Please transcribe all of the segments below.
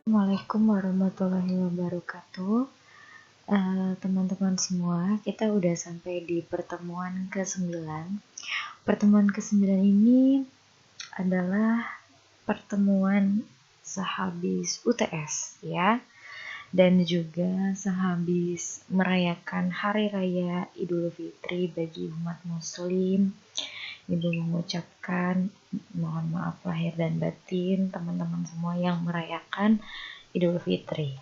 Assalamualaikum warahmatullahi wabarakatuh. Teman-teman semua, kita udah sampai di pertemuan ke-9. Pertemuan ke-9 ini adalah pertemuan sehabis UTS ya, dan juga sehabis merayakan Hari Raya Idul Fitri bagi umat muslim. Ibu mengucapkan mohon maaf lahir dan batin teman-teman semua yang merayakan Idul Fitri.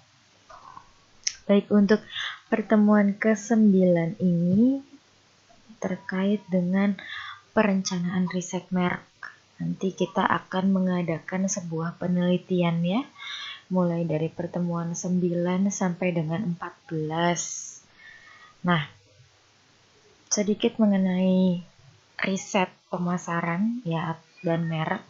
Baik, untuk pertemuan ke-9 ini terkait dengan perencanaan riset merek. Nanti kita akan mengadakan sebuah penelitian ya, mulai dari pertemuan 9 sampai dengan 14. Nah, sedikit mengenai riset pemasaran ya dan merek.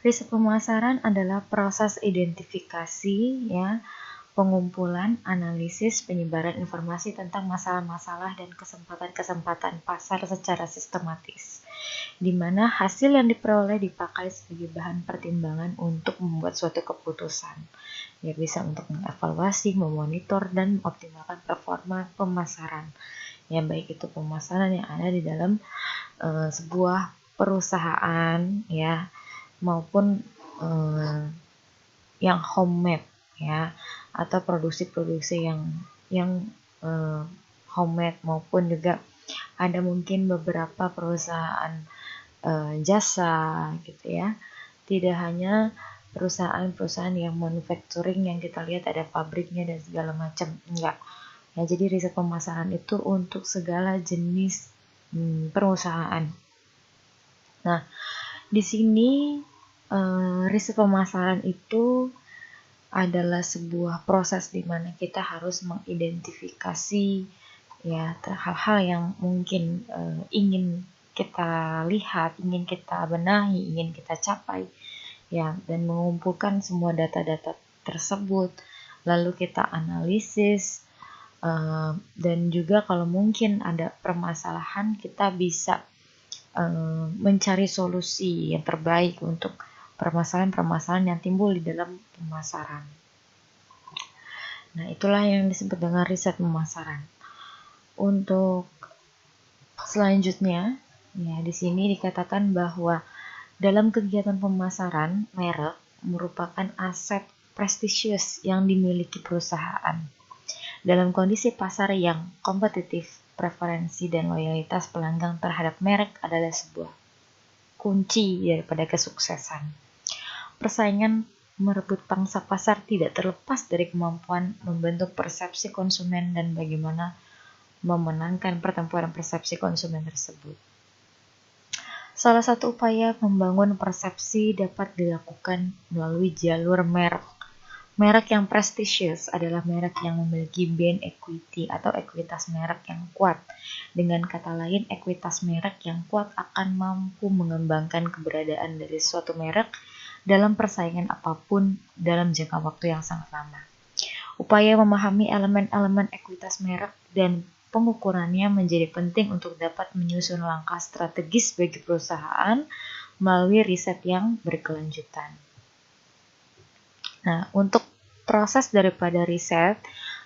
Riset pemasaran adalah proses identifikasi ya, pengumpulan, analisis, penyebaran informasi tentang masalah-masalah dan kesempatan-kesempatan pasar secara sistematis, di mana hasil yang diperoleh dipakai sebagai bahan pertimbangan untuk membuat suatu keputusan. Ya, bisa untuk mengevaluasi, memonitor, dan mengoptimalkan performa pemasaran. Ya, baik itu pemasaran yang ada di dalam sebuah perusahaan ya, maupun yang homemade ya, atau produksi-produksi yang homemade, maupun juga ada mungkin beberapa perusahaan jasa gitu ya. Tidak hanya perusahaan-perusahaan yang manufacturing yang kita lihat ada pabriknya dan segala macam, enggak. Ya, jadi riset pemasaran itu untuk segala jenis perusahaan. Nah, di sini riset pemasaran itu adalah sebuah proses di mana kita harus mengidentifikasi ya hal-hal yang mungkin ingin kita lihat, ingin kita benahi, ingin kita capai ya, dan mengumpulkan semua data-data tersebut, lalu kita analisis, dan juga kalau mungkin ada permasalahan kita bisa mencari solusi yang terbaik untuk permasalahan-permasalahan yang timbul di dalam pemasaran. Nah, itulah yang disebut dengan riset pemasaran. Untuk selanjutnya, ya di sini dikatakan bahwa dalam kegiatan pemasaran, merek merupakan aset prestisius yang dimiliki perusahaan. Dalam kondisi pasar yang kompetitif, preferensi dan loyalitas pelanggan terhadap merek adalah sebuah kunci daripada kesuksesan. Persaingan merebut pangsa pasar tidak terlepas dari kemampuan membentuk persepsi konsumen dan bagaimana memenangkan pertempuran persepsi konsumen tersebut. Salah satu upaya membangun persepsi dapat dilakukan melalui jalur merek. Merek yang prestisius adalah merek yang memiliki brand equity atau ekuitas merek yang kuat. Dengan kata lain, ekuitas merek yang kuat akan mampu mengembangkan keberadaan dari suatu merek dalam persaingan apapun dalam jangka waktu yang sangat lama. Upaya memahami elemen-elemen ekuitas merek dan pengukurannya menjadi penting untuk dapat menyusun langkah strategis bagi perusahaan melalui riset yang berkelanjutan. Nah, untuk proses daripada riset,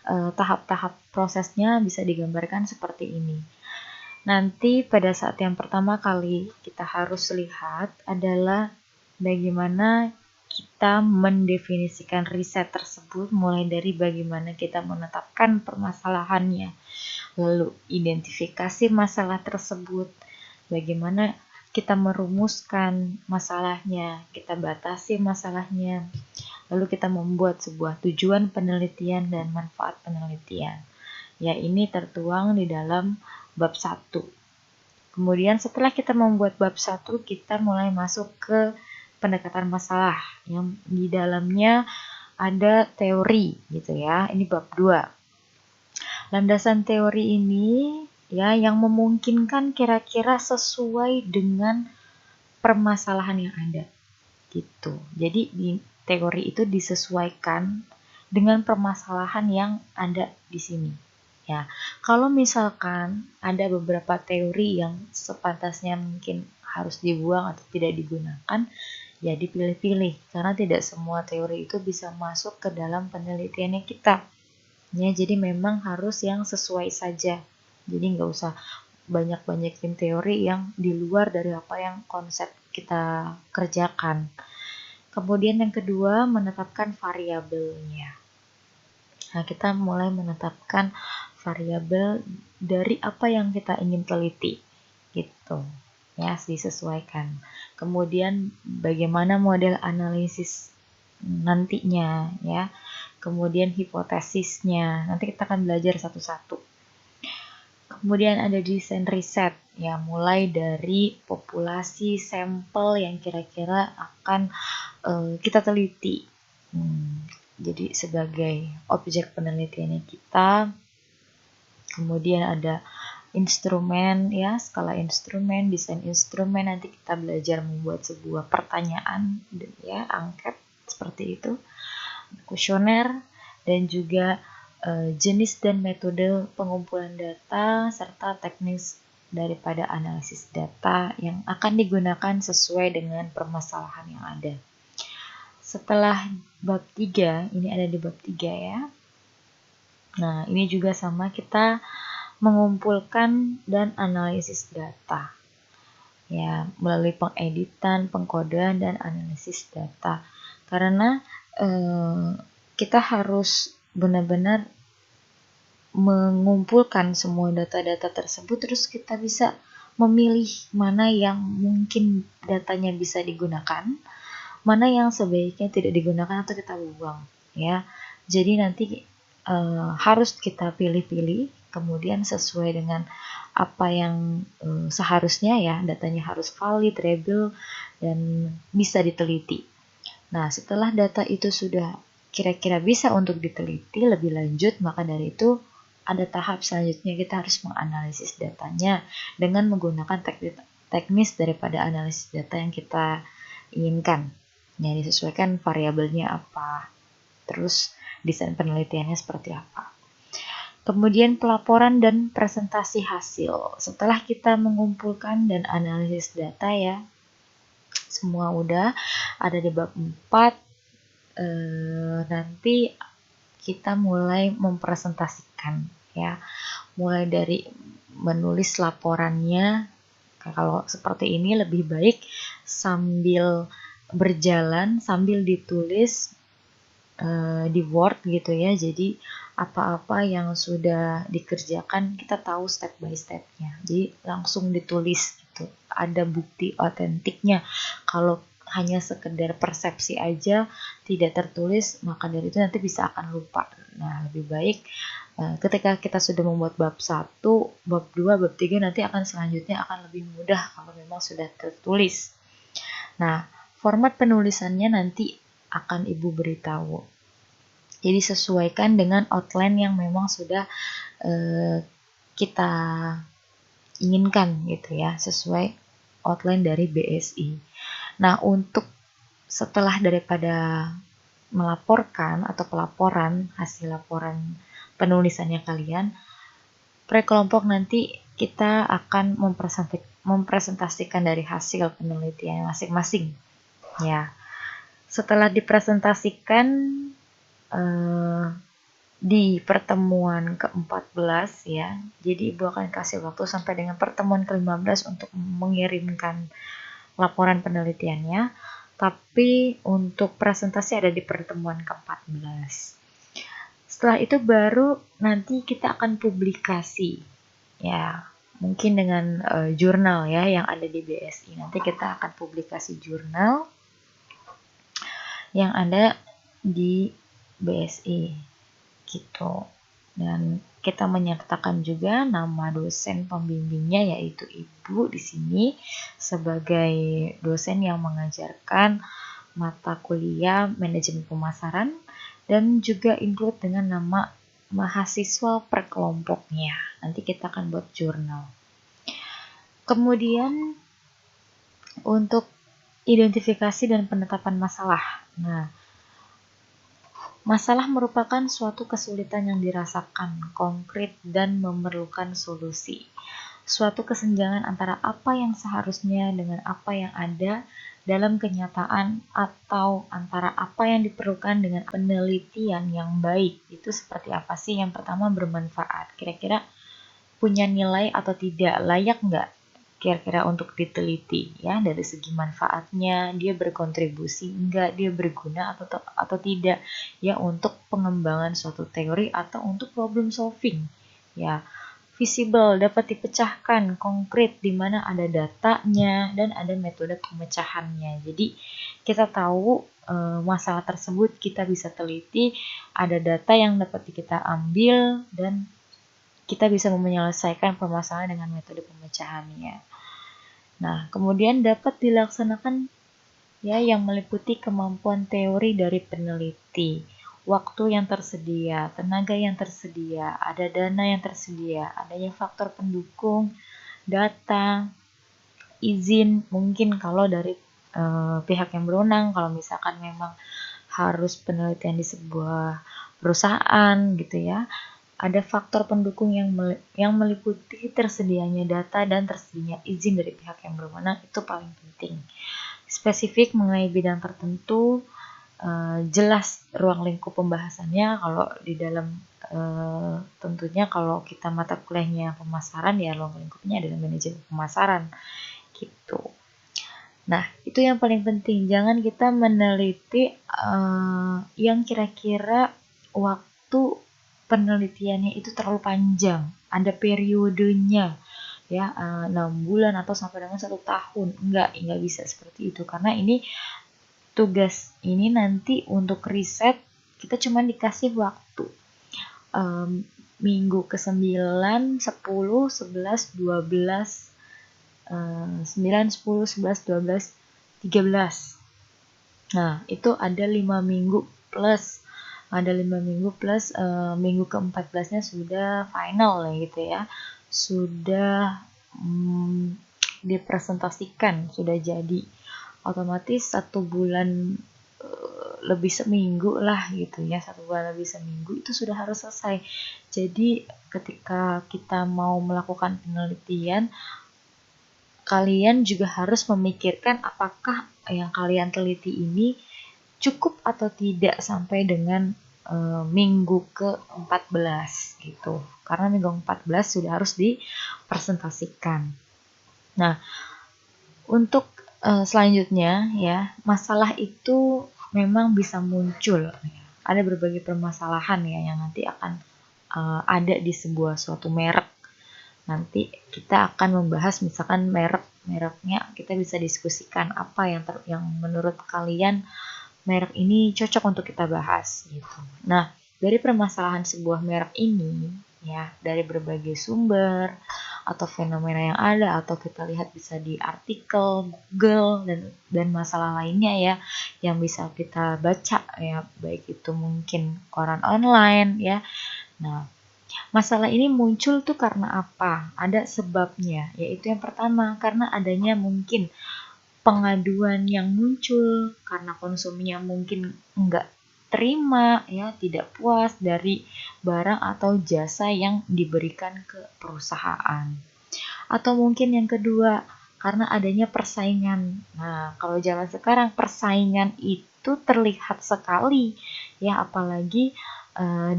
tahap-tahap prosesnya bisa digambarkan seperti ini. Nanti pada saat yang pertama kali kita harus lihat adalah bagaimana kita mendefinisikan riset tersebut, mulai dari bagaimana kita menetapkan permasalahannya, lalu identifikasi masalah tersebut, bagaimana kita merumuskan masalahnya, kita batasi masalahnya, lalu kita membuat sebuah tujuan penelitian dan manfaat penelitian. Ya, ini tertuang di dalam bab 1. Kemudian setelah kita membuat bab 1, kita mulai masuk ke pendekatan masalah yang di dalamnya ada teori gitu ya. Ini bab 2. Landasan teori ini ya yang memungkinkan kira-kira sesuai dengan permasalahan yang ada gitu. Jadi di teori itu disesuaikan dengan permasalahan yang ada di sini. Ya, kalau misalkan ada beberapa teori yang sepantasnya mungkin harus dibuang atau tidak digunakan, ya dipilih-pilih karena tidak semua teori itu bisa masuk ke dalam penelitiannya kita. Ya, jadi memang harus yang sesuai saja. Jadi nggak usah banyak-banyakin teori yang di luar dari apa yang konsep kita kerjakan. Kemudian yang kedua, menetapkan variabelnya. Nah, kita mulai menetapkan variabel dari apa yang kita ingin teliti. Gitu. Ya, disesuaikan. Kemudian bagaimana model analisis nantinya ya. Kemudian hipotesisnya. Nanti kita akan belajar satu-satu. Kemudian ada desain riset, ya mulai dari populasi sampel yang kira-kira akan kita teliti. Jadi sebagai objek penelitiannya kita. Kemudian ada instrumen, ya skala instrumen, desain instrumen. Nanti kita belajar membuat sebuah pertanyaan, ya angket seperti itu, kuesioner, dan juga jenis dan metode pengumpulan data serta teknis daripada analisis data yang akan digunakan sesuai dengan permasalahan yang ada. Setelah bab 3, ini ada di bab 3 ya. Nah, ini juga sama, kita mengumpulkan dan analisis data. Ya, melalui pengeditan, pengkodean, dan analisis data. Karena kita harus benar-benar mengumpulkan semua data-data tersebut, terus kita bisa memilih mana yang mungkin datanya bisa digunakan, mana yang sebaiknya tidak digunakan atau kita buang ya. Jadi nanti harus kita pilih-pilih, kemudian sesuai dengan apa yang seharusnya ya, datanya harus valid, reliable, dan bisa diteliti. Nah, setelah data itu sudah kira-kira bisa untuk diteliti lebih lanjut, maka dari itu ada tahap selanjutnya, kita harus menganalisis datanya dengan menggunakan teknis daripada analisis data yang kita inginkan. Ya, disesuaikan variabelnya apa, terus desain penelitiannya seperti apa. Kemudian pelaporan dan presentasi hasil. Setelah kita mengumpulkan dan analisis data ya, semua udah ada di bab 4. Nanti kita mulai mempresentasikan ya, mulai dari menulis laporannya. Kalau seperti ini lebih baik sambil berjalan, sambil ditulis di Word gitu ya. Jadi apa-apa yang sudah dikerjakan kita tahu step by stepnya, jadi langsung ditulis gitu, ada bukti otentiknya. Kalau hanya sekedar persepsi aja tidak tertulis, maka dari itu nanti bisa akan lupa. Nah, lebih baik ketika kita sudah membuat bab 1, bab 2, bab 3 nanti akan selanjutnya akan lebih mudah kalau memang sudah tertulis. Nah, format penulisannya nanti akan Ibu beritahu. Jadi sesuaikan dengan outline yang memang sudah kita inginkan gitu ya, sesuai outline dari BSI. Nah, untuk setelah daripada melaporkan atau pelaporan hasil laporan penulisannya kalian, pre-kelompok nanti kita akan mempresentasikan dari hasil penelitian masing-masing. Ya, setelah dipresentasikan di pertemuan ke-14 ya, jadi Ibu akan kasih waktu sampai dengan pertemuan ke-15 untuk mengirimkan laporan penelitiannya, tapi untuk presentasi ada di pertemuan ke-14. Setelah itu baru nanti kita akan publikasi ya, mungkin dengan jurnal ya yang ada di BSI. Nanti kita akan publikasi jurnal yang ada di BSI gitu. Dan kita menyertakan juga nama dosen pembimbingnya, yaitu Ibu di sini sebagai dosen yang mengajarkan mata kuliah manajemen pemasaran, dan juga include dengan nama mahasiswa per kelompoknya. Nanti kita akan buat jurnal. Kemudian untuk identifikasi dan penetapan masalah. Nah, masalah merupakan suatu kesulitan yang dirasakan, konkret, dan memerlukan solusi. Suatu kesenjangan antara apa yang seharusnya dengan apa yang ada dalam kenyataan, atau antara apa yang diperlukan dengan penelitian yang baik. Itu seperti apa sih? Yang pertama, bermanfaat. Kira-kira punya nilai atau tidak, layak nggak kira-kira untuk diteliti ya, dari segi manfaatnya, dia berkontribusi enggak, dia berguna atau tidak ya untuk pengembangan suatu teori atau untuk problem solving ya. Visible, dapat dipecahkan, konkret, di mana ada datanya dan ada metode pemecahannya. Jadi kita tahu masalah tersebut kita bisa teliti, ada data yang dapat kita ambil, dan kita bisa menyelesaikan permasalahan dengan metode pemecahannya. Nah, kemudian dapat dilaksanakan ya yang meliputi kemampuan teori dari peneliti, waktu yang tersedia, tenaga yang tersedia, ada dana yang tersedia, adanya faktor pendukung, data, izin, mungkin kalau dari pihak yang berwenang, kalau misalkan memang harus penelitian di sebuah perusahaan gitu ya. Ada faktor pendukung yang meliputi tersedianya data dan tersedianya izin dari pihak yang berwenang, itu paling penting. Spesifik mengenai bidang tertentu, jelas ruang lingkup pembahasannya. Kalau di dalam tentunya kalau kita mata kuliahnya pemasaran ya ruang lingkupnya adalah manajemen pemasaran gitu. Nah, itu yang paling penting. Jangan kita meneliti yang kira-kira waktu penelitiannya itu terlalu panjang, ada periodenya ya, 6 bulan atau sampai dengan 1 tahun. Enggak bisa seperti itu, karena ini tugas ini nanti untuk riset kita cuma dikasih waktu minggu ke-9, 10, 11, 12, 9, 10, 11, 12, 13. Nah, itu ada 5 minggu plus. Ada 5 minggu plus minggu ke-14-nya sudah final lah gitu ya. Sudah dipresentasikan, sudah jadi. Otomatis 1 bulan lebih seminggu lah gitu ya, 1 bulan lebih seminggu itu sudah harus selesai. Jadi ketika kita mau melakukan penelitian, kalian juga harus memikirkan apakah yang kalian teliti ini cukup atau tidak sampai dengan minggu ke-14 gitu. Karena minggu ke-14 sudah harus dipresentasikan. Nah, untuk selanjutnya ya, masalah itu memang bisa muncul. Ada berbagai permasalahan ya yang nanti akan ada di suatu merek. Nanti kita akan membahas misalkan mereknya, kita bisa diskusikan apa yang menurut kalian merek ini cocok untuk kita bahas gitu. Nah, dari permasalahan sebuah merek ini ya, dari berbagai sumber atau fenomena yang ada, atau kita lihat bisa di artikel Google dan masalah lainnya ya yang bisa kita baca ya, baik itu mungkin koran online ya. Nah, masalah ini muncul tuh karena apa? Ada sebabnya, yaitu yang pertama karena adanya mungkin pengaduan yang muncul karena konsumennya mungkin enggak terima ya, tidak puas dari barang atau jasa yang diberikan ke perusahaan. Atau mungkin yang kedua, karena adanya persaingan. Nah, kalau zaman sekarang persaingan itu terlihat sekali ya, apalagi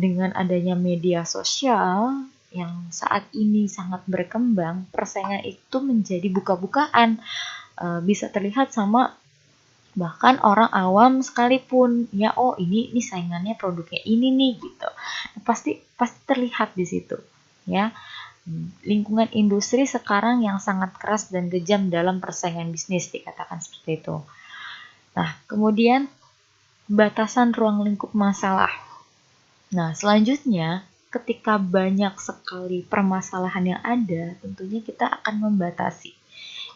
dengan adanya media sosial yang saat ini sangat berkembang, persaingan itu menjadi buka-bukaan. Bisa terlihat sama bahkan orang awam sekalipun ya, oh ini saingannya produknya ini nih gitu. Pasti terlihat di situ ya. Lingkungan industri sekarang yang sangat keras dan kejam dalam persaingan bisnis, dikatakan seperti itu. Nah, kemudian batasan ruang lingkup masalah. Nah, selanjutnya ketika banyak sekali permasalahan yang ada, tentunya kita akan membatasi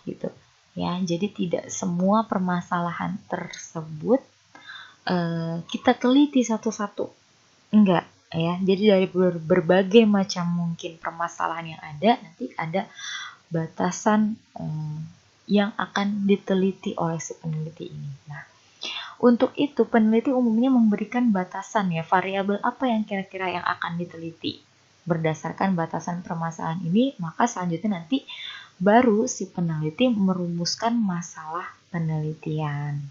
gitu ya. Jadi tidak semua permasalahan tersebut kita teliti satu-satu, enggak ya. Jadi dari berbagai macam mungkin permasalahan yang ada, nanti ada batasan yang akan diteliti oleh si peneliti ini. Nah, untuk itu peneliti umumnya memberikan batasan ya, variabel apa yang kira-kira yang akan diteliti. Berdasarkan batasan permasalahan ini, maka selanjutnya nanti baru si peneliti merumuskan masalah penelitian.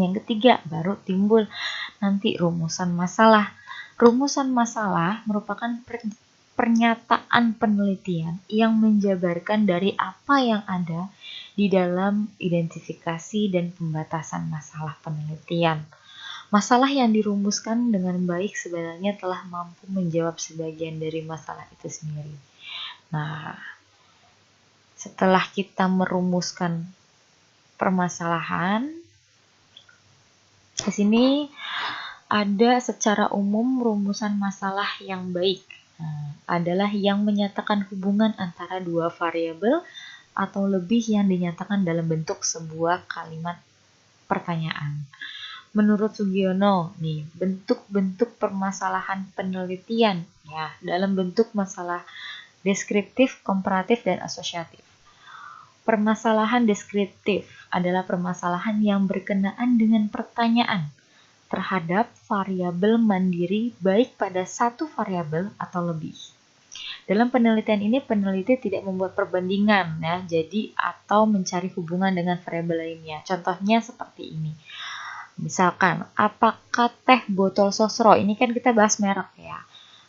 Yang ketiga, baru timbul nanti rumusan masalah. Rumusan masalah merupakan pernyataan penelitian yang menjabarkan dari apa yang ada di dalam identifikasi dan pembatasan masalah penelitian. Masalah yang dirumuskan dengan baik sebenarnya telah mampu menjawab sebagian dari masalah itu sendiri. Nah, setelah kita merumuskan permasalahan, di sini ada secara umum rumusan masalah yang baik. Adalah yang menyatakan hubungan antara dua variabel atau lebih yang dinyatakan dalam bentuk sebuah kalimat pertanyaan. Menurut Sugiono, nih, bentuk-bentuk permasalahan penelitian ya, dalam bentuk masalah deskriptif, komparatif, dan asosiatif. Permasalahan deskriptif adalah permasalahan yang berkenaan dengan pertanyaan terhadap variabel mandiri baik pada satu variabel atau lebih. Dalam penelitian ini peneliti tidak membuat perbandingan ya, jadi atau mencari hubungan dengan variabel lainnya. Contohnya seperti ini. Misalkan, apakah teh botol sosro? Ini kan kita bahas merek ya.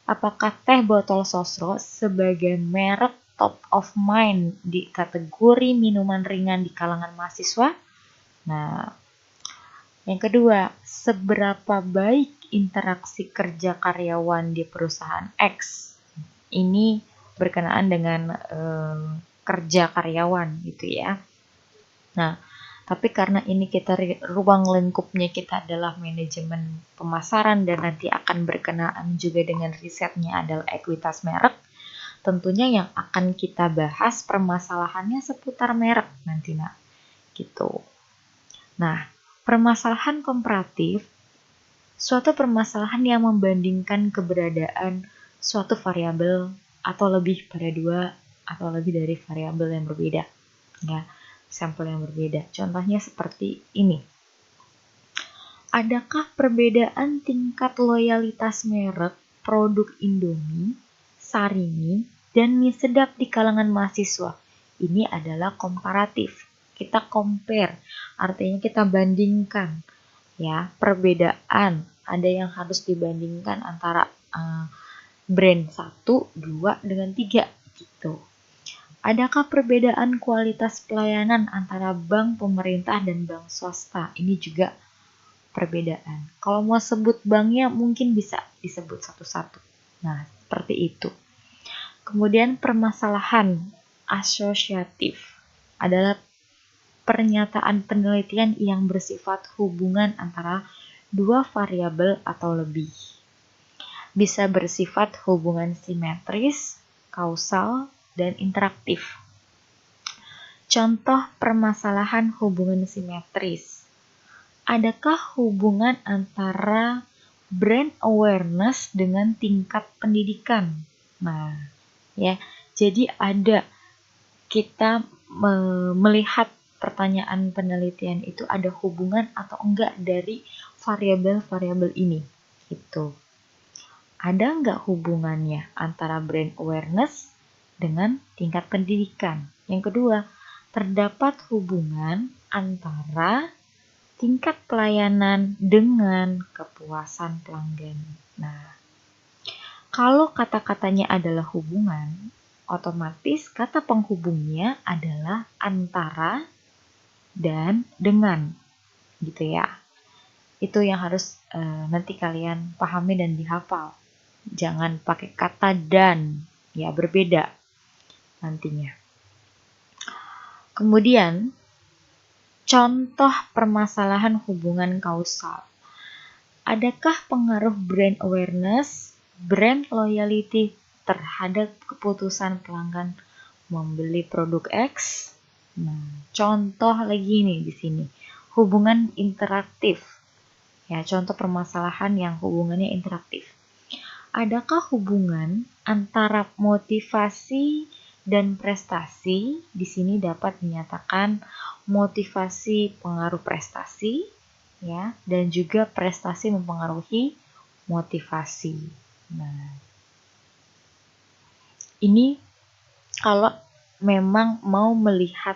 Apakah teh botol sosro sebagai merek top of mind di kategori minuman ringan di kalangan mahasiswa? Nah, yang kedua, seberapa baik interaksi kerja karyawan di perusahaan X? Ini berkenaan dengan kerja karyawan gitu ya. Nah, tapi karena ini kita ruang lingkupnya kita adalah manajemen pemasaran dan nanti akan berkenaan juga dengan risetnya adalah ekuitas merek, tentunya yang akan kita bahas permasalahannya seputar merek nanti gitu. Nah, permasalahan komparatif, suatu permasalahan yang membandingkan keberadaan suatu variabel atau lebih pada dua atau lebih dari variabel yang berbeda ya, sampel yang berbeda. Contohnya seperti ini. Adakah perbedaan tingkat loyalitas merek produk Indomie, Sarini, dan mie sedap di kalangan mahasiswa? Ini adalah komparatif. Kita compare, artinya kita bandingkan ya, perbedaan. Ada yang harus dibandingkan antara brand 1, 2 dengan 3 gitu. Adakah perbedaan kualitas pelayanan antara bank pemerintah dan bank swasta? Ini juga perbedaan. Kalau mau sebut banknya mungkin bisa disebut satu-satu. Nah, seperti itu. Kemudian permasalahan asosiatif adalah pernyataan penelitian yang bersifat hubungan antara dua variabel atau lebih. Bisa bersifat hubungan simetris, kausal, dan interaktif. Contoh permasalahan hubungan simetris. Adakah hubungan antara brand awareness dengan tingkat pendidikan? Nah, ya, jadi ada kita melihat pertanyaan penelitian itu ada hubungan atau enggak dari variabel-variabel ini. Gitu. Ada enggak hubungannya antara brand awareness dengan tingkat pendidikan? Yang kedua, terdapat hubungan antara tingkat pelayanan dengan kepuasan pelanggan. Nah, kalau kata-katanya adalah hubungan, otomatis kata penghubungnya adalah antara dan dengan, gitu ya. Itu yang harus nanti kalian pahami dan dihafal. Jangan pakai kata dan, ya berbeda nantinya. Kemudian, contoh permasalahan hubungan kausal. Adakah pengaruh brand awareness brand loyalty terhadap keputusan pelanggan membeli produk X. Nah, contoh lagi nih di sini, hubungan interaktif. Ya, contoh permasalahan yang hubungannya interaktif. Adakah hubungan antara motivasi dan prestasi? Di sini dapat dinyatakan motivasi pengaruh prestasi, ya, dan juga prestasi mempengaruhi motivasi. Nah, ini kalau memang mau melihat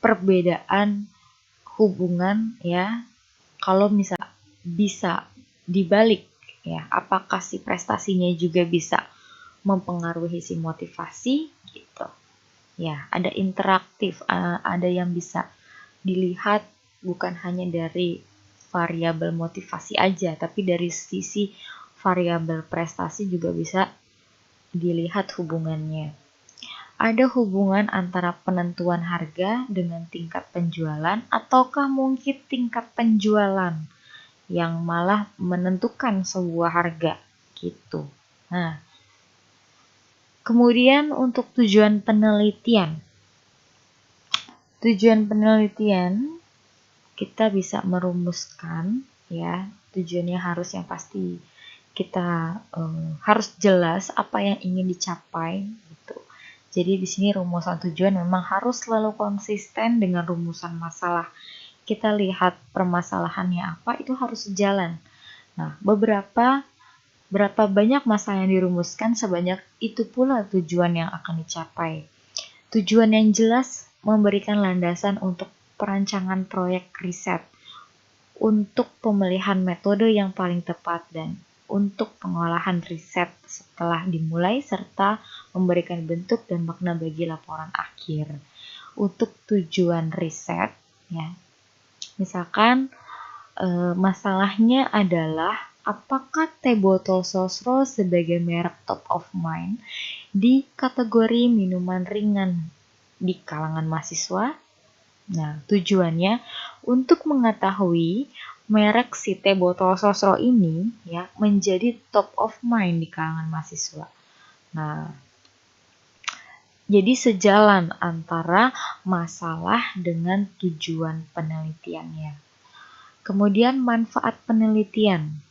perbedaan hubungan, ya, kalau bisa dibalik, ya, apakah si prestasinya juga bisa mempengaruhi si motivasi gitu. Ya, ada interaktif, ada yang bisa dilihat bukan hanya dari variabel motivasi aja, tapi dari sisi variabel prestasi juga bisa dilihat hubungannya. Ada hubungan antara penentuan harga dengan tingkat penjualan, ataukah mungkin tingkat penjualan yang malah menentukan sebuah harga gitu. Nah, kemudian untuk tujuan penelitian. Tujuan penelitian kita bisa merumuskan, ya, tujuannya harus yang pasti kita harus jelas apa yang ingin dicapai gitu. Jadi di sini rumusan tujuan memang harus selalu konsisten dengan rumusan masalah. Kita lihat permasalahannya apa, itu harus sejalan. Nah, berapa banyak masalah yang dirumuskan, sebanyak itu pula tujuan yang akan dicapai. Tujuan yang jelas memberikan landasan untuk perancangan proyek riset, untuk pemilihan metode yang paling tepat, dan untuk pengolahan riset setelah dimulai, serta memberikan bentuk dan makna bagi laporan akhir. Untuk tujuan riset, ya, misalkan masalahnya adalah apakah teh botol Sosro sebagai merek top of mind di kategori minuman ringan di kalangan mahasiswa. Nah, tujuannya untuk mengetahui merek si teh botol Sosro ini, ya, menjadi top of mind di kalangan mahasiswa. Nah, jadi sejalan antara masalah dengan tujuan penelitiannya. Kemudian manfaat penelitian.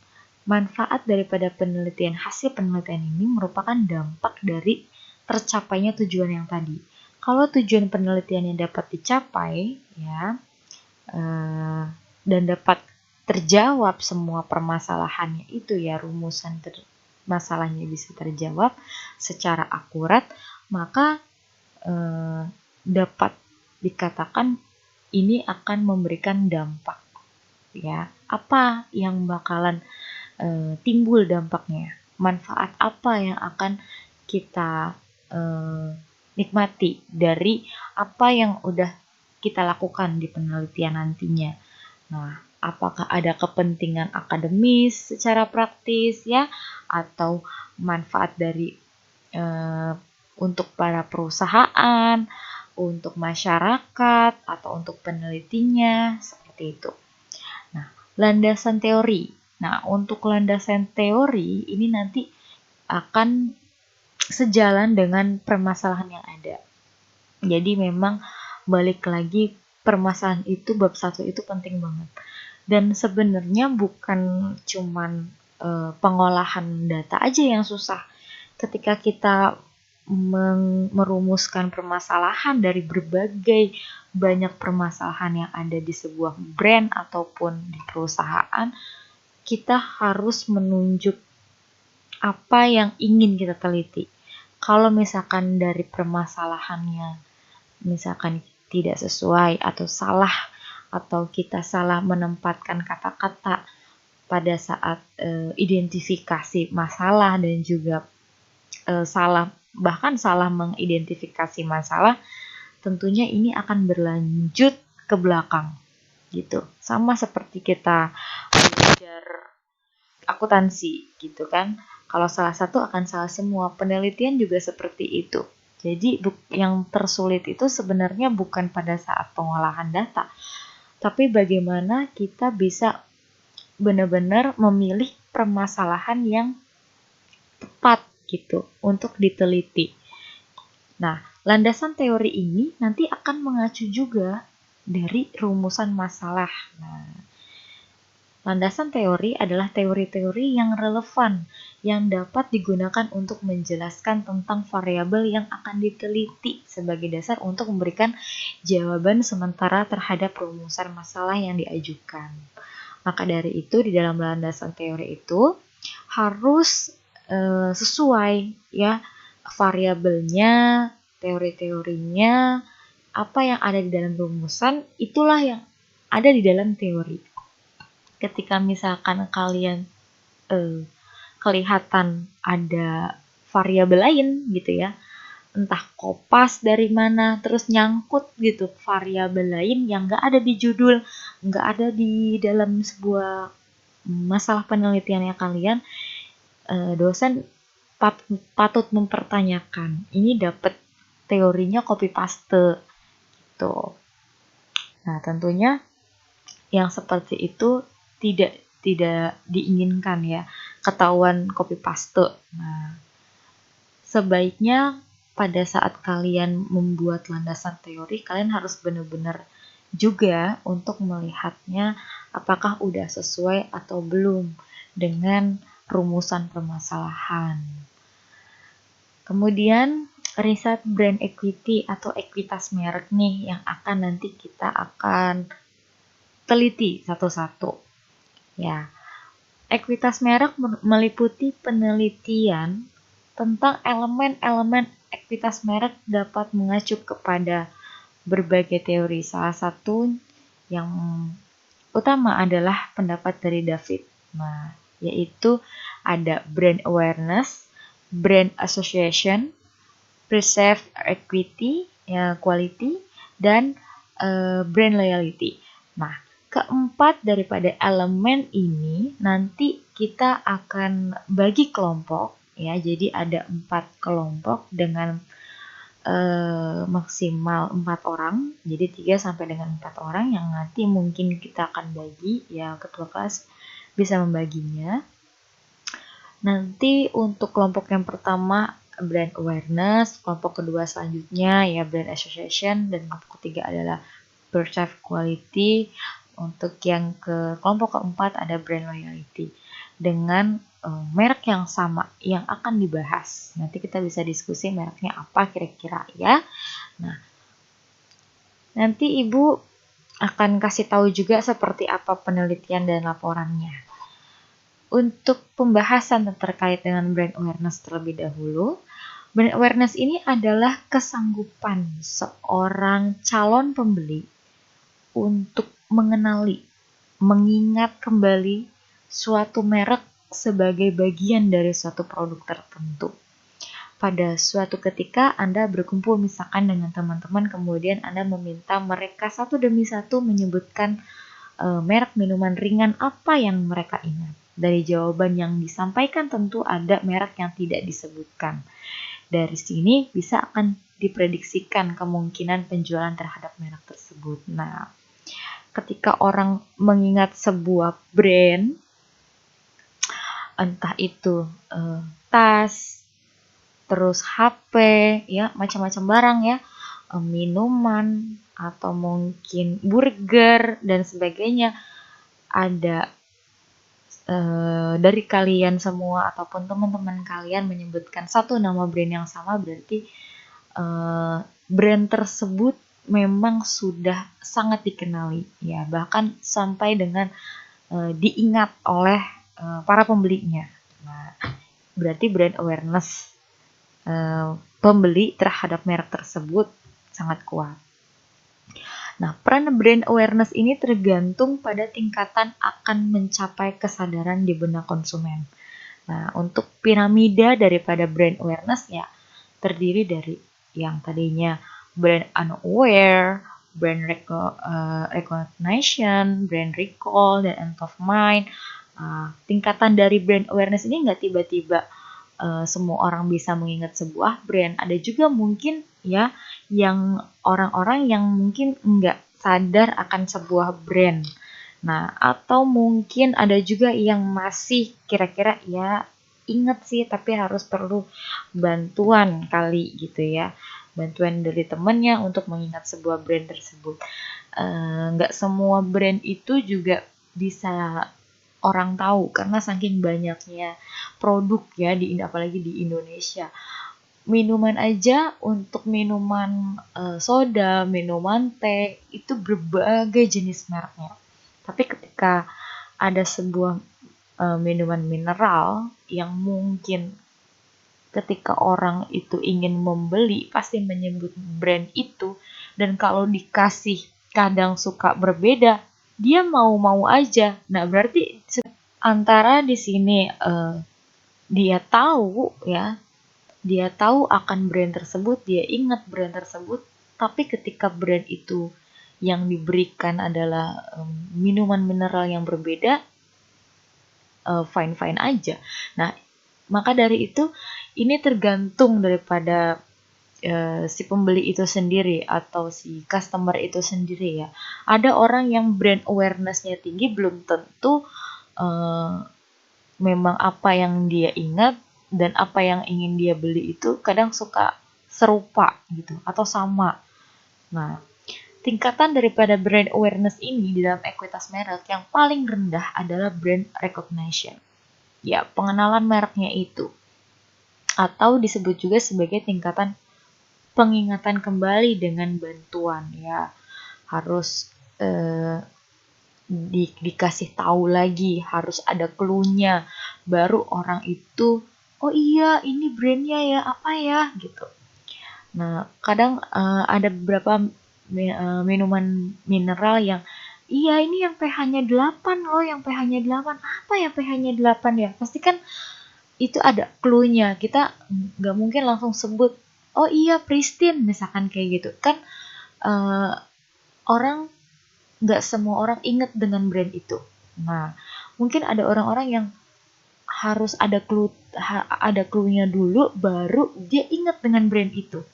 Manfaat daripada penelitian, hasil penelitian ini merupakan dampak dari tercapainya tujuan yang tadi. Kalau tujuan penelitiannya dapat dicapai, ya, dan dapat terjawab semua permasalahannya itu, ya, rumusan masalahnya bisa terjawab secara akurat, maka dapat dikatakan ini akan memberikan dampak, ya. Apa yang bakalan timbul dampaknya? Manfaat apa yang akan kita nikmati dari apa yang udah kita lakukan di penelitian nantinya? Nah, apakah ada kepentingan akademis secara praktis, ya, atau manfaat dari untuk para perusahaan, untuk masyarakat, atau untuk penelitinya, seperti itu. Nah, landasan teori. Nah, untuk landasan teori ini nanti akan sejalan dengan permasalahan yang ada. Jadi memang balik lagi, permasalahan itu, bab 1 itu penting banget. Dan sebenarnya bukan cuman pengolahan data aja yang susah. Ketika kita merumuskan permasalahan dari berbagai banyak permasalahan yang ada di sebuah brand ataupun di perusahaan, kita harus menunjuk apa yang ingin kita teliti. Kalau misalkan dari permasalahannya misalkan tidak sesuai atau salah, atau kita salah menempatkan kata-kata pada saat identifikasi masalah, dan juga bahkan salah mengidentifikasi masalah, tentunya ini akan berlanjut ke belakang gitu. Sama seperti kita belajar akuntansi gitu kan. Kalau salah satu akan salah semua. Penelitian juga seperti itu. Jadi yang tersulit itu sebenarnya bukan pada saat pengolahan data, tapi bagaimana kita bisa benar-benar memilih permasalahan yang tepat gitu untuk diteliti. Nah, landasan teori ini nanti akan mengacu juga dari rumusan masalah. Nah, landasan teori adalah teori-teori yang relevan yang dapat digunakan untuk menjelaskan tentang variabel yang akan diteliti sebagai dasar untuk memberikan jawaban sementara terhadap rumusan masalah yang diajukan. Maka dari itu di dalam landasan teori itu harus sesuai ya variabelnya, teori-teorinya, apa yang ada di dalam rumusan itulah yang ada di dalam teori. Ketika misalkan kalian kelihatan ada variabel lain gitu ya, entah kopas dari mana terus nyangkut gitu variabel lain yang nggak ada di judul, nggak ada di dalam sebuah masalah penelitiannya kalian, dosen patut mempertanyakan ini dapat teorinya copy paste gitu. Nah tentunya yang seperti itu tidak diinginkan ya, ketahuan copy paste. Nah, sebaiknya pada saat kalian membuat landasan teori, kalian harus benar-benar juga untuk melihatnya apakah udah sesuai atau belum dengan rumusan permasalahan. Kemudian riset brand equity atau ekuitas merek nih yang akan nanti kita akan teliti satu-satu. Ya, ekuitas merek meliputi penelitian tentang elemen-elemen ekuitas merek dapat mengacu kepada berbagai teori. Salah satu yang utama adalah pendapat dari David. Nah, yaitu ada brand awareness, brand association, perceived equity, ya, quality, dan brand loyalty. Nah, keempat daripada elemen ini nanti kita akan bagi kelompok ya. Jadi ada 4 kelompok dengan maksimal 4 orang. Jadi 3 sampai dengan 4 orang yang nanti mungkin kita akan bagi ya, ketua kelas bisa membaginya. Nanti untuk kelompok yang pertama brand awareness, kelompok kedua selanjutnya ya brand association, dan kelompok ketiga adalah perceived quality. Untuk yang ke kelompok keempat ada brand loyalty dengan merek yang sama yang akan dibahas. Nanti kita bisa diskusi mereknya apa kira-kira ya. Nah, nanti Ibu akan kasih tahu juga seperti apa penelitian dan laporannya. Untuk pembahasan terkait dengan brand awareness terlebih dahulu, brand awareness ini adalah kesanggupan seorang calon pembeli untuk mengenali, mengingat kembali suatu merek sebagai bagian dari suatu produk tertentu. Pada suatu ketika Anda berkumpul misalkan dengan teman-teman, kemudian Anda meminta mereka satu demi satu menyebutkan merek minuman ringan apa yang mereka ingat. Dari jawaban yang disampaikan tentu ada merek yang tidak disebutkan. Dari sini bisa akan diprediksikan kemungkinan penjualan terhadap merek tersebut. Nah, ketika orang mengingat sebuah brand, entah itu tas, terus HP, ya macam-macam barang ya, minuman atau mungkin burger dan sebagainya, ada dari kalian semua ataupun teman-teman kalian menyebutkan satu nama brand yang sama, berarti brand tersebut memang sudah sangat dikenali ya, bahkan sampai dengan diingat oleh para pembelinya. Nah, berarti brand awareness pembeli terhadap merek tersebut sangat kuat. Nah, peran brand awareness ini tergantung pada tingkatan akan mencapai kesadaran di benak konsumen. Nah, untuk piramida daripada brand awareness ya terdiri dari yang tadinya brand unaware, brand recognition, brand recall, dan end of mind. Tingkatan dari brand awareness ini nggak tiba-tiba semua orang bisa mengingat sebuah brand. Ada juga mungkin ya yang orang-orang yang mungkin nggak sadar akan sebuah brand. Nah, atau mungkin ada juga yang masih kira-kira ya inget sih tapi harus perlu bantuan kali gitu ya. Bantuan dari temennya untuk mengingat sebuah brand tersebut. Nggak semua brand itu juga bisa orang tahu karena saking banyaknya produk ya apalagi di Indonesia. Minuman aja untuk minuman soda, minuman teh itu berbagai jenis mereknya. Tapi ketika ada sebuah minuman mineral yang mungkin ketika orang itu ingin membeli pasti menyebut brand itu, dan kalau dikasih kadang suka berbeda, dia mau-mau aja. Nah, berarti antara di sini dia tahu ya, dia tahu akan brand tersebut, dia ingat brand tersebut, tapi ketika brand itu yang diberikan adalah minuman mineral yang berbeda, fine-fine aja. Nah, maka dari itu ini tergantung daripada si pembeli itu sendiri atau si customer itu sendiri ya. Ada orang yang brand awareness-nya tinggi, belum tentu memang apa yang dia ingat dan apa yang ingin dia beli itu kadang suka serupa gitu atau sama. Nah, tingkatan daripada brand awareness ini di dalam ekuitas merek yang paling rendah adalah brand recognition. Ya, pengenalan mereknya itu. Atau disebut juga sebagai tingkatan pengingatan kembali dengan bantuan ya. Harus dikasih tahu lagi, harus ada clue-nya. Baru orang itu, oh iya ini brandnya ya, apa ya gitu. Nah, kadang ada beberapa minuman mineral yang iya ini yang pH-nya 8 loh, yang pH-nya 8. Apa ya pH-nya 8 ya? Pasti kan itu ada clue-nya. Kita nggak mungkin langsung sebut, oh iya pristine misalkan kayak gitu. Kan orang nggak semua orang inget dengan brand itu. Nah, mungkin ada orang-orang yang harus ada clue-nya dulu baru dia inget dengan brand itu.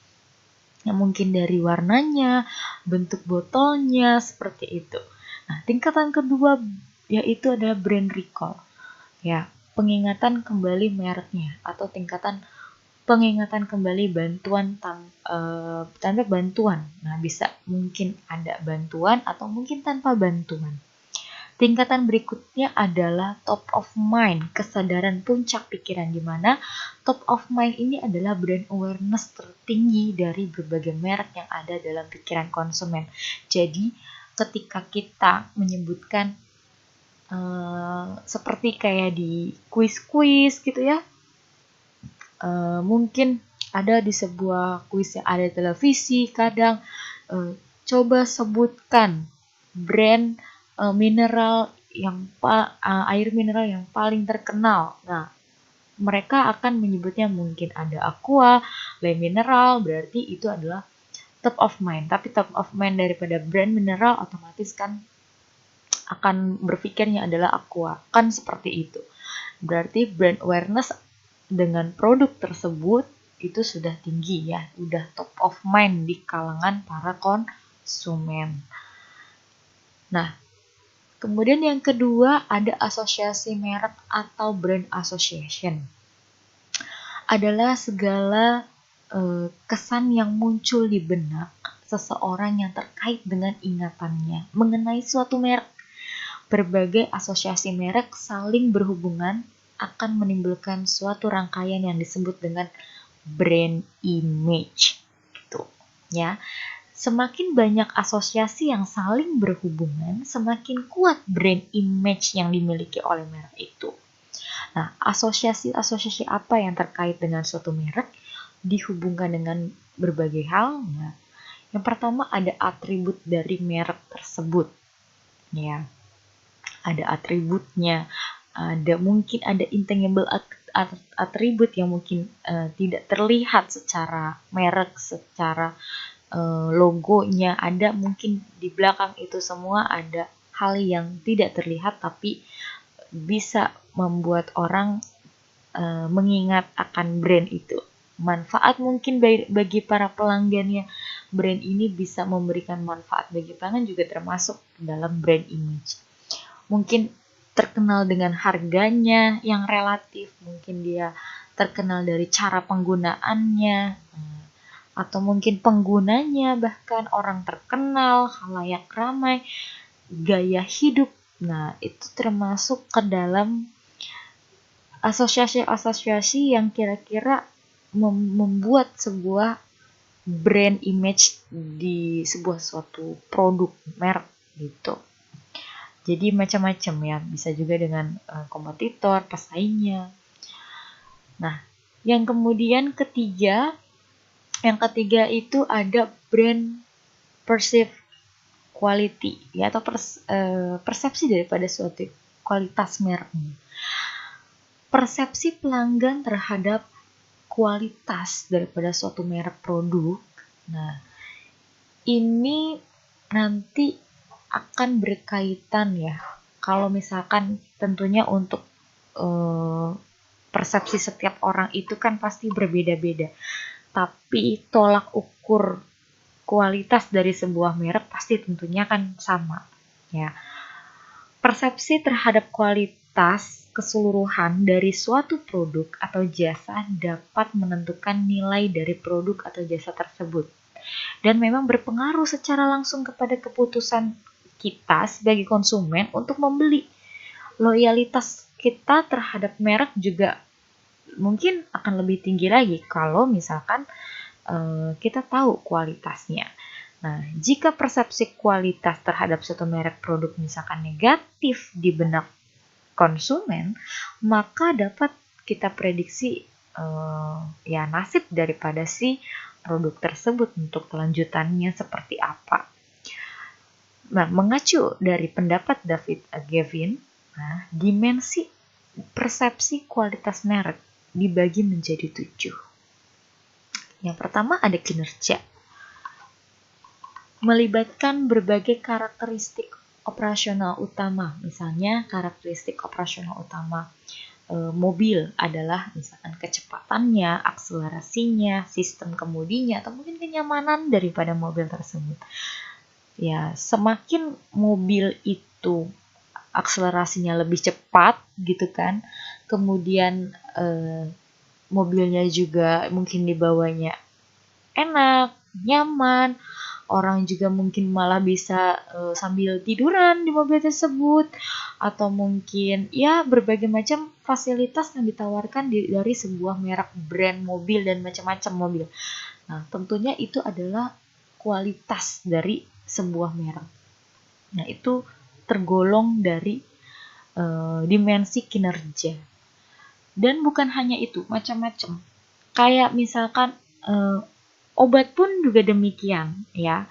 Yang mungkin dari warnanya, bentuk botolnya, seperti itu. Nah, tingkatan kedua yaitu adalah brand recall. Ya, pengingatan kembali mereknya atau tingkatan pengingatan kembali bantuan tanpa bantuan. Nah, bisa mungkin ada bantuan atau mungkin tanpa bantuan. Tingkatan berikutnya adalah top of mind, kesadaran puncak pikiran, di mana top of mind ini adalah brand awareness tertinggi dari berbagai merek yang ada dalam pikiran konsumen. Jadi, ketika kita menyebutkan seperti kayak di kuis-kuis gitu ya, mungkin ada di sebuah kuis yang ada di televisi, kadang coba sebutkan brand mineral yang air mineral yang paling terkenal. Nah, mereka akan menyebutnya mungkin ada Aqua, Le Mineral, berarti itu adalah top of mind. Tapi top of mind daripada brand mineral otomatis kan akan berpikirnya adalah Aqua. Kan seperti itu. Berarti brand awareness dengan produk tersebut itu sudah tinggi ya, udah top of mind di kalangan para konsumen. Nah, kemudian yang kedua ada asosiasi merek atau brand association. Adalah segala kesan yang muncul di benak seseorang yang terkait dengan ingatannya mengenai suatu merek. Berbagai asosiasi merek saling berhubungan akan menimbulkan suatu rangkaian yang disebut dengan brand image gitu ya. Semakin banyak asosiasi yang saling berhubungan, semakin kuat brand image yang dimiliki oleh merek itu. Nah, asosiasi-asosiasi apa yang terkait dengan suatu merek dihubungkan dengan berbagai hal? Nah, yang pertama ada atribut dari merek tersebut. Ya. Ada atributnya, mungkin ada intangible atribut yang mungkin tidak terlihat secara merek, secara logonya, ada mungkin di belakang itu semua ada hal yang tidak terlihat tapi bisa membuat orang mengingat akan brand itu. Manfaat mungkin bagi para pelanggannya, brand ini bisa memberikan manfaat bagi pelanggan juga termasuk dalam brand image. mungkin terkenal dengan harganya yang relatif, mungkin dia terkenal dari cara penggunaannya, atau mungkin penggunanya bahkan orang terkenal, khalayak ramai, gaya hidup. Nah, itu termasuk ke dalam asosiasi-asosiasi yang kira-kira membuat sebuah brand image di sebuah suatu produk merek gitu. Jadi macam-macam ya, bisa juga dengan kompetitor, pesaingnya. Nah, yang ketiga itu ada brand perceived quality ya, atau persepsi daripada suatu kualitas merek. Persepsi pelanggan terhadap kualitas daripada suatu merek produk. Nah, ini nanti akan berkaitan ya. Kalau misalkan tentunya untuk persepsi setiap orang itu kan pasti berbeda-beda. Tapi tolak ukur kualitas dari sebuah merek pasti tentunya kan sama ya. Persepsi terhadap kualitas keseluruhan dari suatu produk atau jasa dapat menentukan nilai dari produk atau jasa tersebut, dan memang berpengaruh secara langsung kepada keputusan kita sebagai konsumen untuk membeli. Loyalitas kita terhadap merek juga mungkin akan lebih tinggi lagi kalau misalkan kita tahu kualitasnya. Nah, jika persepsi kualitas terhadap suatu merek produk misalkan negatif di benak konsumen, maka dapat kita prediksi ya nasib daripada si produk tersebut untuk kelanjutannya seperti apa. Nah, mengacu dari pendapat David Gavin, dimensi persepsi kualitas merek dibagi menjadi 7. Yang pertama ada kinerja, melibatkan berbagai karakteristik operasional utama. Misalnya karakteristik operasional utama mobil adalah misalkan kecepatannya, akselerasinya, sistem kemudinya, atau mungkin kenyamanan daripada mobil tersebut. Ya, semakin mobil itu akselerasinya lebih cepat gitu kan, kemudian mobilnya juga mungkin dibawanya enak, nyaman, orang juga mungkin malah bisa sambil tiduran di mobil tersebut, atau mungkin ya berbagai macam fasilitas yang ditawarkan dari sebuah merek brand mobil dan macam-macam mobil. Nah, tentunya itu adalah kualitas dari sebuah merek. Nah, itu tergolong dari dimensi kinerja. Dan bukan hanya itu, macam-macam. Kayak misalkan obat pun juga demikian ya.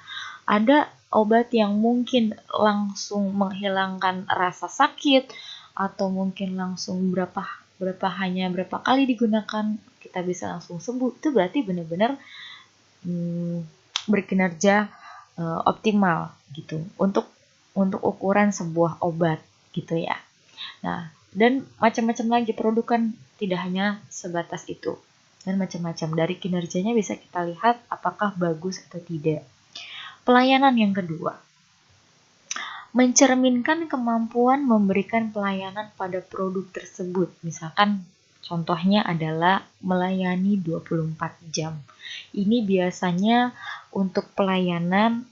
Ada obat yang mungkin langsung menghilangkan rasa sakit, atau mungkin langsung berapa kali digunakan kita bisa langsung sembuh. Itu berarti benar-benar berkinerja optimal gitu untuk ukuran sebuah obat gitu ya. Nah, dan macam-macam lagi produk kan tidak hanya sebatas itu, dan macam-macam dari kinerjanya bisa kita lihat apakah bagus atau tidak. Pelayanan yang kedua, mencerminkan kemampuan memberikan pelayanan pada produk tersebut. Misalkan contohnya adalah melayani 24 jam. Ini biasanya untuk pelayanan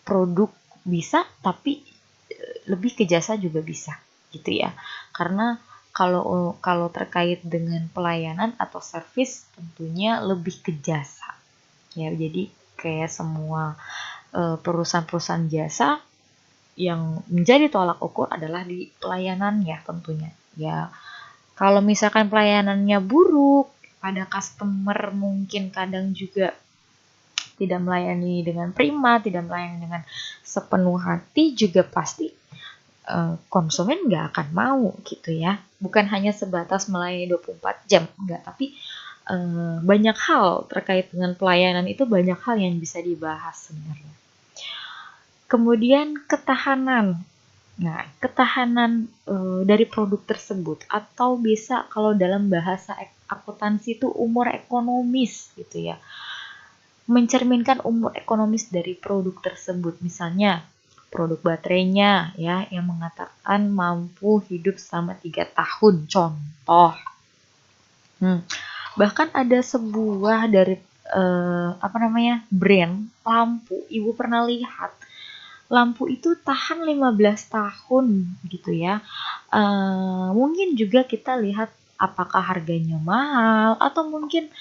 produk bisa, tapi lebih ke jasa juga bisa gitu ya. Karena kalau terkait dengan pelayanan atau servis tentunya lebih ke jasa. Ya, jadi kayak semua perusahaan-perusahaan jasa yang menjadi tolak ukur adalah di pelayanannya tentunya. Ya, kalau misalkan pelayanannya buruk pada customer, mungkin kadang juga tidak melayani dengan prima, tidak melayani dengan sepenuh hati, juga pasti konsumen nggak akan mau gitu ya. Bukan hanya sebatas melayani 24 jam, enggak, tapi banyak hal terkait dengan pelayanan itu, banyak hal yang bisa dibahas sebenarnya. Kemudian ketahanan. Nah, ketahanan dari produk tersebut, atau bisa kalau dalam bahasa akuntansi itu umur ekonomis gitu ya. Mencerminkan umur ekonomis dari produk tersebut. Misalnya produk baterainya ya yang mengatakan mampu hidup selama 3 tahun contoh. Bahkan ada sebuah dari brand lampu, ibu pernah lihat lampu itu tahan 15 tahun gitu ya. Mungkin juga kita lihat apakah harganya mahal atau mungkin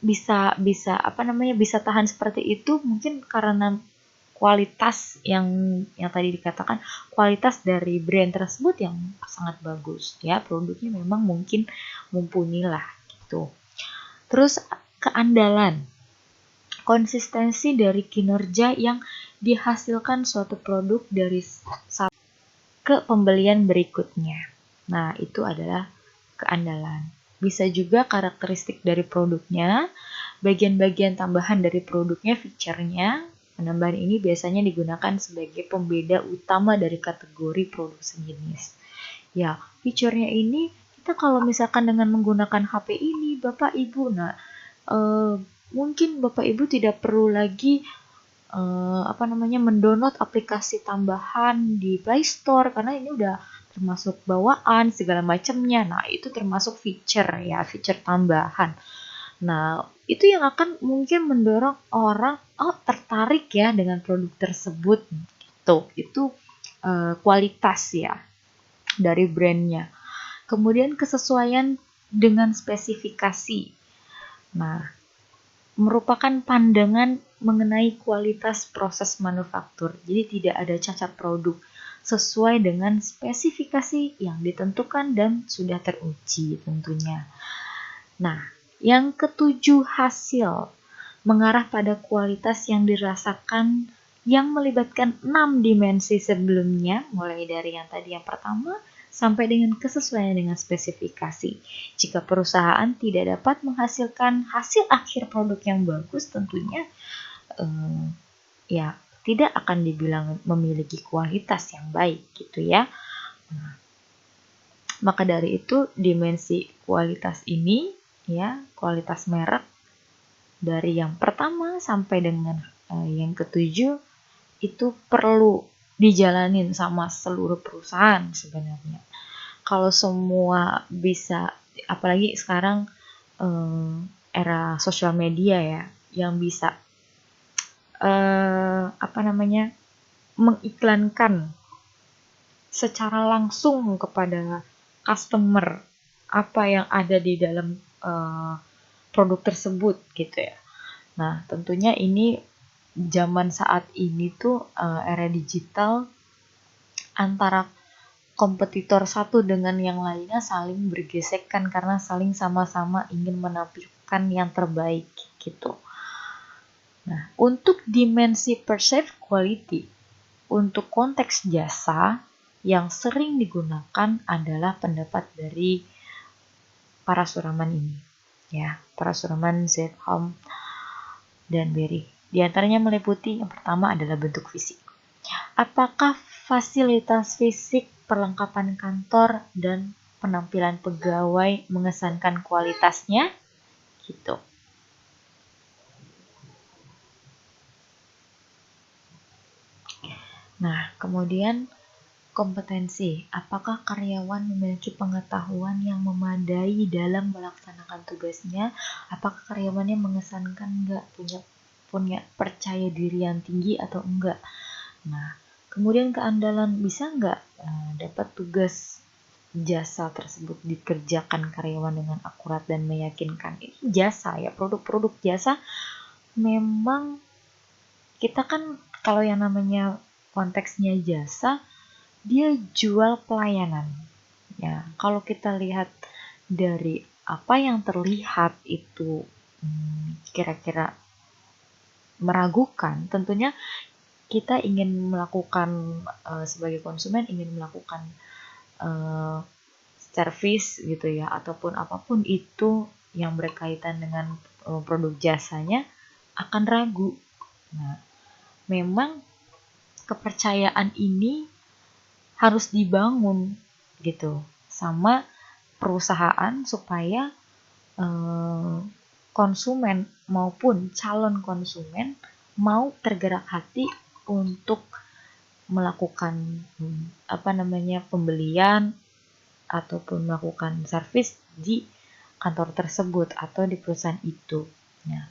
bisa tahan seperti itu mungkin karena kualitas yang tadi dikatakan, kualitas dari brand tersebut yang sangat bagus ya, produknya memang mungkin mumpuni lah gitu. Terus keandalan, konsistensi dari kinerja yang dihasilkan suatu produk dari satu ke pembelian berikutnya. Nah, itu adalah keandalan. Bisa juga karakteristik dari produknya, bagian-bagian tambahan dari produknya, fiturnya. Penambahan ini biasanya digunakan sebagai pembeda utama dari kategori produk sejenis. Ya, fiturnya ini kita kalau misalkan dengan menggunakan HP ini, Bapak Ibu, mungkin Bapak Ibu tidak perlu lagi mendownload aplikasi tambahan di Play Store karena ini udah termasuk bawaan segala macamnya. Nah, itu termasuk fitur tambahan. Nah, itu yang akan mungkin mendorong orang tertarik ya dengan produk tersebut. Itu kualitas ya dari brandnya. Kemudian kesesuaian dengan spesifikasi. Nah, merupakan pandangan mengenai kualitas proses manufaktur. Jadi tidak ada cacat produk sesuai dengan spesifikasi yang ditentukan dan sudah teruji tentunya. Nah, yang ketujuh, hasil mengarah pada kualitas yang dirasakan yang melibatkan 6 dimensi sebelumnya, mulai dari yang tadi yang pertama sampai dengan kesesuaian dengan spesifikasi. Jika perusahaan tidak dapat menghasilkan hasil akhir produk yang bagus, tentunya tidak akan dibilang memiliki kualitas yang baik gitu ya. Maka dari itu dimensi kualitas ini ya, kualitas merek dari yang pertama sampai dengan yang ketujuh itu perlu dijalanin sama seluruh perusahaan sebenarnya. Kalau semua bisa, apalagi sekarang era sosial media ya, yang bisa mengiklankan secara langsung kepada customer apa yang ada di dalam produk tersebut gitu ya. Nah, tentunya ini zaman saat ini tuh era digital, antara kompetitor satu dengan yang lainnya saling bergesekan karena saling sama-sama ingin menampilkan yang terbaik gitu. Nah, untuk dimensi perceived quality, untuk konteks jasa yang sering digunakan adalah pendapat dari para suraman ini, ya, para suraman Zedholm dan Berry. Di antaranya meliputi yang pertama adalah bentuk fisik. Apakah fasilitas fisik, perlengkapan kantor, dan penampilan pegawai mengesankan kualitasnya? Gitu. Nah, kemudian kompetensi. Apakah karyawan memiliki pengetahuan yang memadai dalam melaksanakan tugasnya? Apakah karyawannya mengesankan nggak, punya percaya diri yang tinggi atau enggak? Nah, kemudian keandalan, bisa nggak dapat tugas jasa tersebut dikerjakan karyawan dengan akurat dan meyakinkan. Ini jasa ya, produk-produk jasa memang kita kan kalau yang namanya konteksnya jasa, dia jual pelayanan. Ya, kalau kita lihat dari apa yang terlihat itu kira-kira meragukan, tentunya kita ingin melakukan sebagai konsumen ingin melakukan service gitu ya, ataupun apapun itu yang berkaitan dengan produk jasanya akan ragu. Nah, memang kepercayaan ini harus dibangun gitu sama perusahaan supaya konsumen maupun calon konsumen mau tergerak hati untuk melakukan pembelian ataupun melakukan servis di kantor tersebut atau di perusahaan itu. Nah,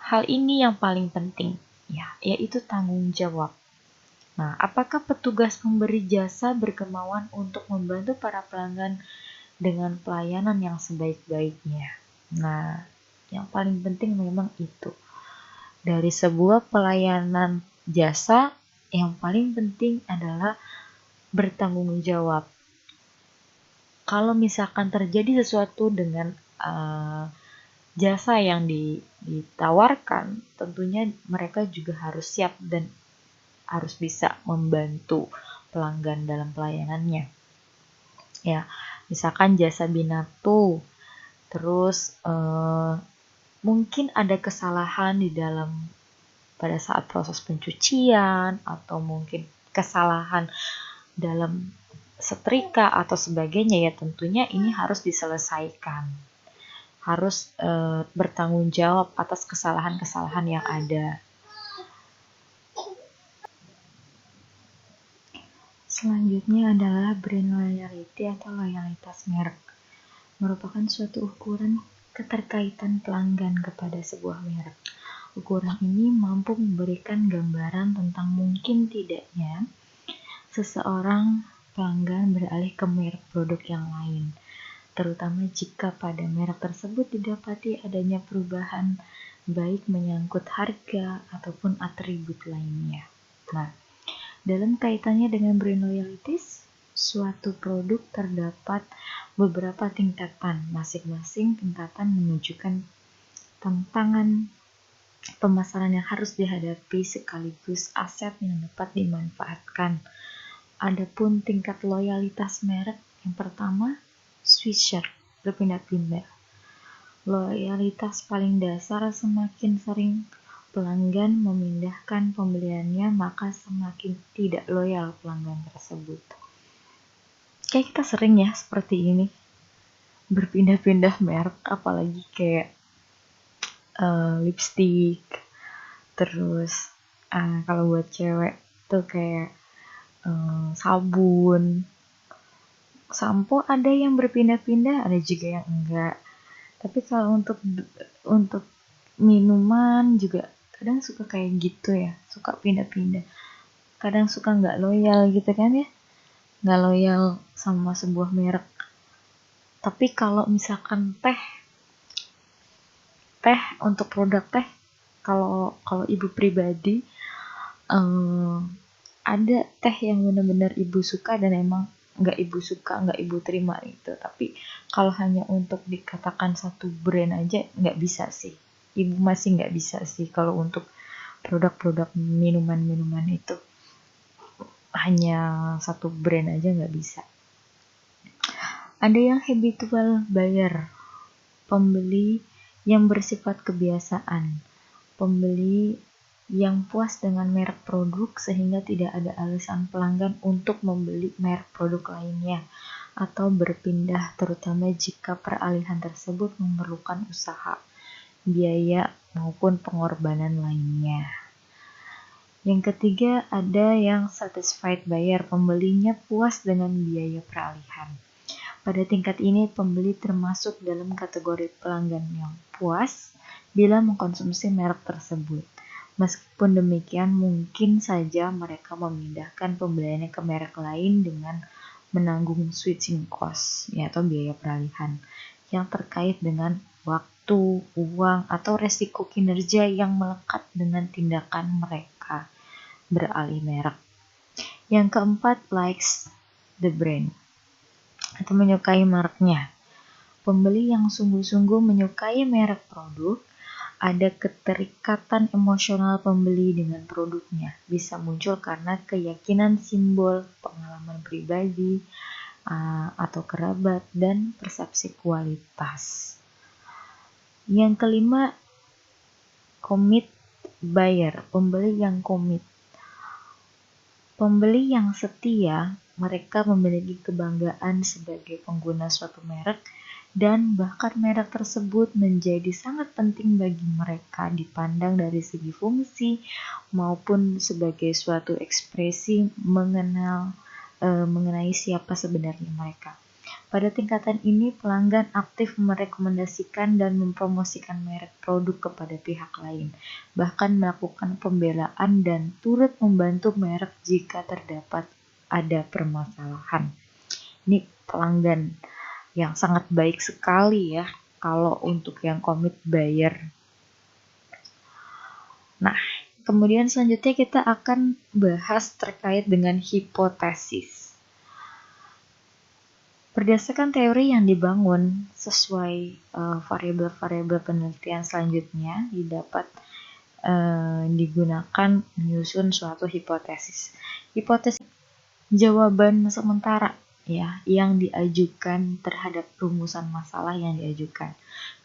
hal ini yang paling penting ya, yaitu tanggung jawab. Nah, apakah petugas pemberi jasa berkemauan untuk membantu para pelanggan dengan pelayanan yang sebaik-baiknya? Nah, yang paling penting memang itu. Dari sebuah pelayanan jasa, yang paling penting adalah bertanggung jawab. Kalau misalkan terjadi sesuatu dengan jasa yang ditawarkan, tentunya mereka juga harus siap dan harus bisa membantu pelanggan dalam pelayanannya. Ya, misalkan jasa Binato, terus mungkin ada kesalahan di dalam pada saat proses pencucian atau mungkin kesalahan dalam setrika atau sebagainya, ya tentunya ini harus diselesaikan. Harus bertanggung jawab atas kesalahan-kesalahan yang ada. Selanjutnya adalah brand loyalty atau loyalitas merek. Merupakan suatu ukuran keterkaitan pelanggan kepada sebuah merek. Ukuran ini mampu memberikan gambaran tentang mungkin tidaknya seseorang pelanggan beralih ke merek produk yang lain, terutama jika pada merek tersebut didapati adanya perubahan baik menyangkut harga ataupun atribut lainnya. Nah, dalam kaitannya dengan brand loyalties, suatu produk terdapat beberapa tingkatan. Masing-masing tingkatan menunjukkan tantangan pemasaran yang harus dihadapi sekaligus aset yang dapat dimanfaatkan. Adapun tingkat loyalitas merek yang pertama, switcher, berpindah-pindah. Loyalitas paling dasar, semakin sering pelanggan memindahkan pembeliannya, maka semakin tidak loyal pelanggan tersebut. Kayak kita sering ya seperti ini, berpindah-pindah merek, apalagi kayak lipstick, terus kalau buat cewek tuh kayak sabun, sampo ada yang berpindah-pindah, ada juga yang enggak. Tapi kalau untuk minuman juga kadang suka kayak gitu ya, suka pindah-pindah. Kadang suka nggak loyal gitu kan ya, nggak loyal sama sebuah merek. Tapi kalau misalkan teh untuk produk teh, kalau ibu pribadi ada teh yang benar-benar ibu suka dan emang nggak ibu suka, nggak ibu terima gitu. Tapi kalau hanya untuk dikatakan satu brand aja nggak bisa sih. Ibu masih nggak bisa sih kalau untuk produk-produk minuman-minuman itu. Hanya satu brand aja nggak bisa. Ada yang habitual buyer, pembeli yang bersifat kebiasaan. Pembeli yang puas dengan merek produk sehingga tidak ada alasan pelanggan untuk membeli merek produk lainnya atau berpindah, terutama jika peralihan tersebut memerlukan usaha, biaya, maupun pengorbanan lainnya. Yang ketiga, ada yang satisfied buyer, pembelinya puas dengan biaya peralihan. Pada tingkat ini, pembeli termasuk dalam kategori pelanggan yang puas bila mengkonsumsi merek tersebut. Meskipun demikian, mungkin saja mereka memindahkan pembeliannya ke merek lain dengan menanggung switching cost, atau biaya peralihan, yang terkait dengan waktu, uang, atau resiko kinerja yang melekat dengan tindakan mereka beralih merek. Yang keempat, likes the brand, atau menyukai mereknya. Pembeli yang sungguh-sungguh menyukai merek produk, ada keterikatan emosional pembeli dengan produknya. Bisa muncul karena keyakinan, simbol, pengalaman pribadi, atau kerabat, dan persepsi kualitas. Yang kelima, commit buyer, pembeli yang komit. Pembeli yang setia, mereka memiliki kebanggaan sebagai pengguna suatu merek dan bahkan merek tersebut menjadi sangat penting bagi mereka dipandang dari segi fungsi maupun sebagai suatu ekspresi mengenai siapa sebenarnya mereka. Pada tingkatan ini, pelanggan aktif merekomendasikan dan mempromosikan merek produk kepada pihak lain, bahkan melakukan pembelaan dan turut membantu merek jika terdapat ada permasalahan. Ini pelanggan yang sangat baik sekali ya, kalau untuk yang komit bayar. Nah, kemudian selanjutnya kita akan bahas terkait dengan hipotesis. Berdasarkan teori yang dibangun sesuai variabel-variabel penelitian selanjutnya didapat digunakan menyusun suatu hipotesis. Hipotesis jawaban sementara ya yang diajukan terhadap rumusan masalah yang diajukan.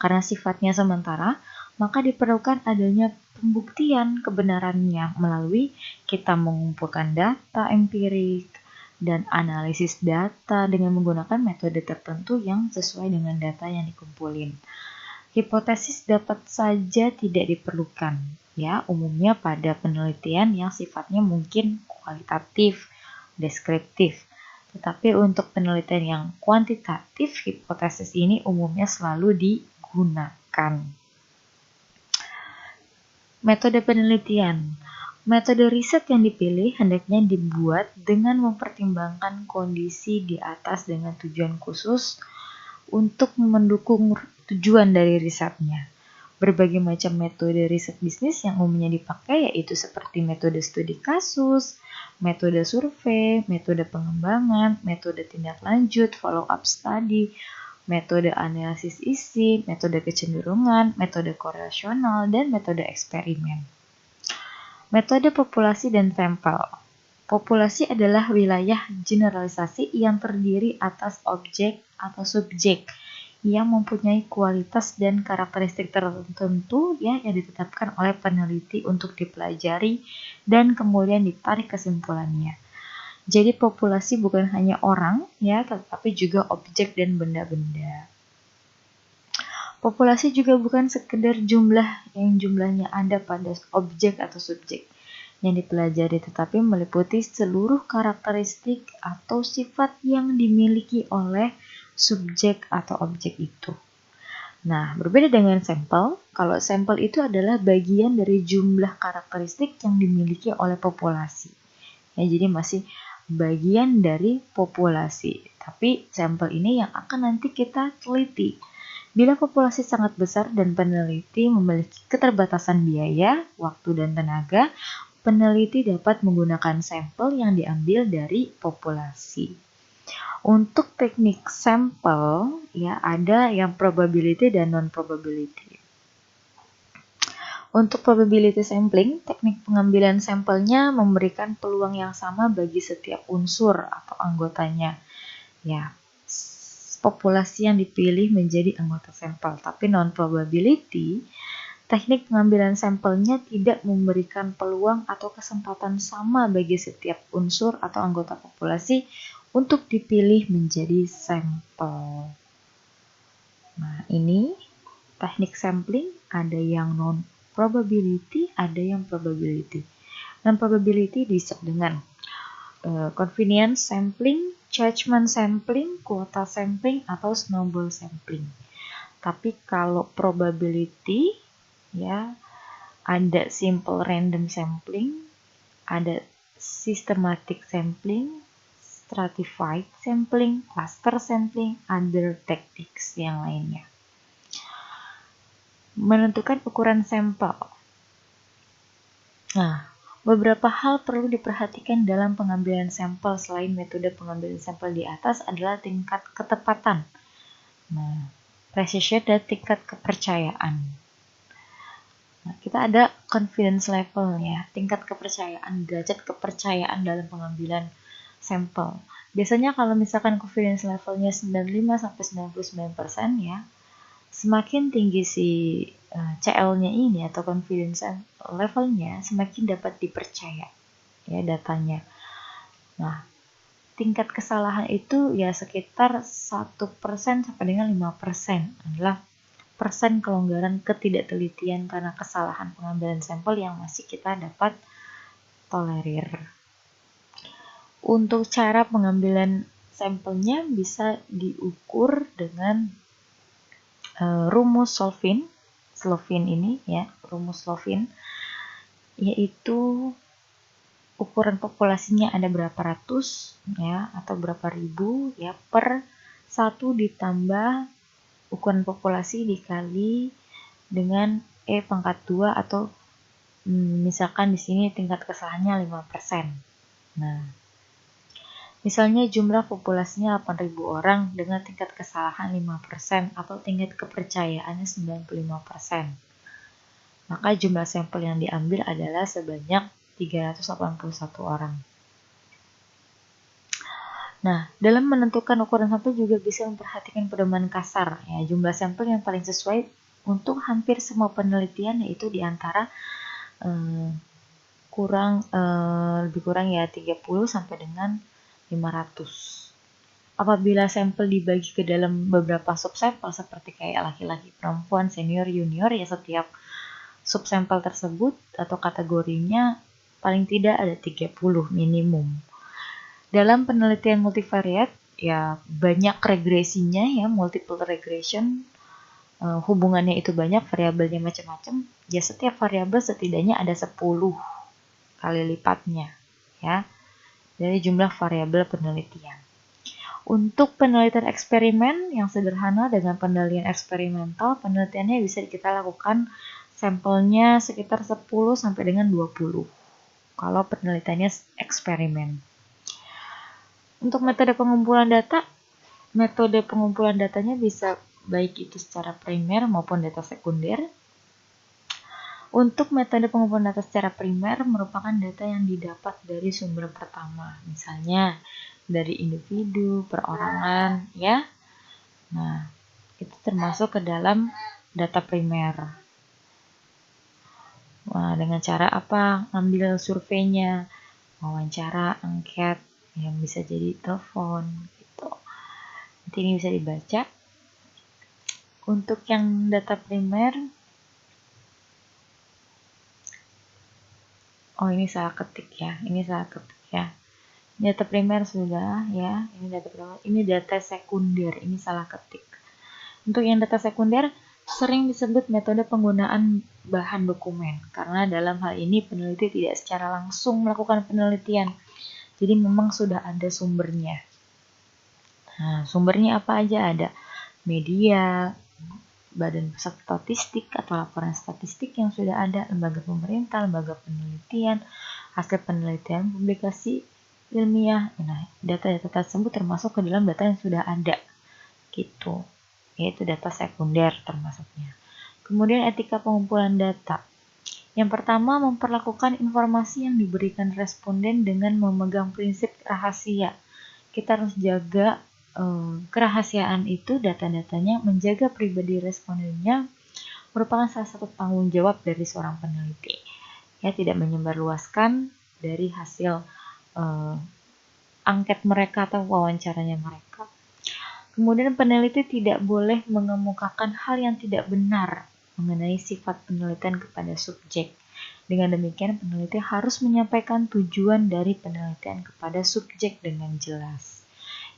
Karena sifatnya sementara, maka diperlukan adanya pembuktian kebenarannya melalui kita mengumpulkan data empirik dan analisis data dengan menggunakan metode tertentu yang sesuai dengan data yang dikumpulin. Hipotesis dapat saja tidak diperlukan, ya, umumnya pada penelitian yang sifatnya mungkin kualitatif, deskriptif. Tetapi untuk penelitian yang kuantitatif, hipotesis ini umumnya selalu digunakan. Metode penelitian. Metode riset yang dipilih hendaknya dibuat dengan mempertimbangkan kondisi di atas dengan tujuan khusus untuk mendukung tujuan dari risetnya. Berbagai macam metode riset bisnis yang umumnya dipakai yaitu seperti metode studi kasus, metode survei, metode pengembangan, metode tindak lanjut, follow-up study, metode analisis isi, metode kecenderungan, metode korelasional, dan metode eksperimen. Metode populasi dan sampel. Populasi adalah wilayah generalisasi yang terdiri atas objek atau subjek yang mempunyai kualitas dan karakteristik tertentu ya yang ditetapkan oleh peneliti untuk dipelajari dan kemudian ditarik kesimpulannya. Jadi populasi bukan hanya orang ya, tetapi juga objek dan benda-benda. Populasi juga bukan sekedar jumlah yang jumlahnya ada pada objek atau subjek yang dipelajari, tetapi meliputi seluruh karakteristik atau sifat yang dimiliki oleh subjek atau objek itu. Nah, berbeda dengan sampel, kalau sampel itu adalah bagian dari jumlah karakteristik yang dimiliki oleh populasi. Ya, jadi masih bagian dari populasi, tapi sampel ini yang akan nanti kita teliti. Bila populasi sangat besar dan peneliti memiliki keterbatasan biaya, waktu, dan tenaga, peneliti dapat menggunakan sampel yang diambil dari populasi. Untuk teknik sampel, ya ada yang probability dan non-probability. Untuk probability sampling, teknik pengambilan sampelnya memberikan peluang yang sama bagi setiap unsur atau anggotanya. Ya, populasi yang dipilih menjadi anggota sampel, tapi non-probability, teknik pengambilan sampelnya tidak memberikan peluang atau kesempatan sama bagi setiap unsur atau anggota populasi untuk dipilih menjadi sampel. Nah, ini teknik sampling, ada yang non-probability, ada yang probability. Non-probability disebut dengan convenience sampling, judgment sampling, quota sampling, atau snowball sampling. Tapi kalau probability, ya ada simple random sampling, ada systematic sampling, stratified sampling, cluster sampling, other techniques yang lainnya. Menentukan ukuran sampel. Nah, beberapa hal perlu diperhatikan dalam pengambilan sampel selain metode pengambilan sampel di atas adalah tingkat ketepatan. Nah, precision dan tingkat kepercayaan. Nah, kita ada confidence level ya, tingkat kepercayaan, derajat kepercayaan dalam pengambilan sampel. Biasanya kalau misalkan confidence levelnya 95-99% ya, semakin tinggi si CL-nya ini atau confidence levelnya, semakin dapat dipercaya ya datanya. Nah, tingkat kesalahan itu ya sekitar 1% sampai dengan 5% adalah persen kelonggaran ketidaktelitian karena kesalahan pengambilan sampel yang masih kita dapat tolerir. Untuk cara pengambilan sampelnya bisa diukur dengan rumus Slovin ini ya, rumus Slovin, yaitu ukuran populasinya ada berapa ratus ya atau berapa ribu ya per 1 ditambah ukuran populasi dikali dengan E pangkat 2 atau misalkan di sini tingkat kesalahannya 5%. Nah, misalnya jumlah populasinya 8.000 orang dengan tingkat kesalahan 5% atau tingkat kepercayaannya 95%. Maka jumlah sampel yang diambil adalah sebanyak 381 orang. Nah, dalam menentukan ukuran sampel juga bisa memperhatikan pedoman kasar. Ya, jumlah sampel yang paling sesuai untuk hampir semua penelitian yaitu di antara lebih kurang ya 30 sampai dengan 500. Apabila sampel dibagi ke dalam beberapa subsampel seperti kayak laki-laki, perempuan, senior, junior, ya setiap subsampel tersebut atau kategorinya paling tidak ada 30 minimum. Dalam penelitian multivariat, ya banyak regresinya ya, multiple regression, hubungannya itu banyak, variabelnya macam-macam. Ya setiap variabel setidaknya ada 10 kali lipatnya ya dari jumlah variabel penelitian. Untuk penelitian eksperimen yang sederhana dengan penelitian eksperimental, penelitiannya bisa kita lakukan sampelnya sekitar 10 sampai dengan 20 kalau penelitiannya eksperimen. Untuk metode pengumpulan datanya bisa baik itu secara primer maupun data sekunder. Untuk metode pengumpulan data secara primer merupakan data yang didapat dari sumber pertama, misalnya dari individu, perorangan, ya. Nah, itu termasuk ke dalam data primer. Nah, dengan cara apa? Ambil surveinya, wawancara, angket, yang bisa jadi telepon gitu. Nanti ini bisa dibaca. Untuk yang data primer, ini salah ketik ya. Data primer sudah ya. Ini data sekunder. Ini salah ketik. Untuk yang data sekunder sering disebut metode penggunaan bahan dokumen karena dalam hal ini peneliti tidak secara langsung melakukan penelitian. Jadi memang sudah ada sumbernya. Nah, sumbernya apa aja? Ada media, badan pusat statistik atau laporan statistik yang sudah ada, lembaga pemerintah, lembaga penelitian, hasil penelitian, publikasi ilmiah. Nah, data-data tersebut termasuk ke dalam data yang sudah ada, gitu. Yaitu data sekunder termasuknya. Kemudian etika pengumpulan data. Yang pertama, memperlakukan informasi yang diberikan responden dengan memegang prinsip rahasia. Kita harus jaga kerahasiaan itu, data-datanya, menjaga pribadi respondennya merupakan salah satu tanggung jawab dari seorang peneliti. Ya, tidak menyebarluaskan dari hasil angket mereka atau wawancaranya mereka. Kemudian peneliti tidak boleh mengemukakan hal yang tidak benar mengenai sifat penelitian kepada subjek. Dengan demikian, peneliti harus menyampaikan tujuan dari penelitian kepada subjek dengan jelas.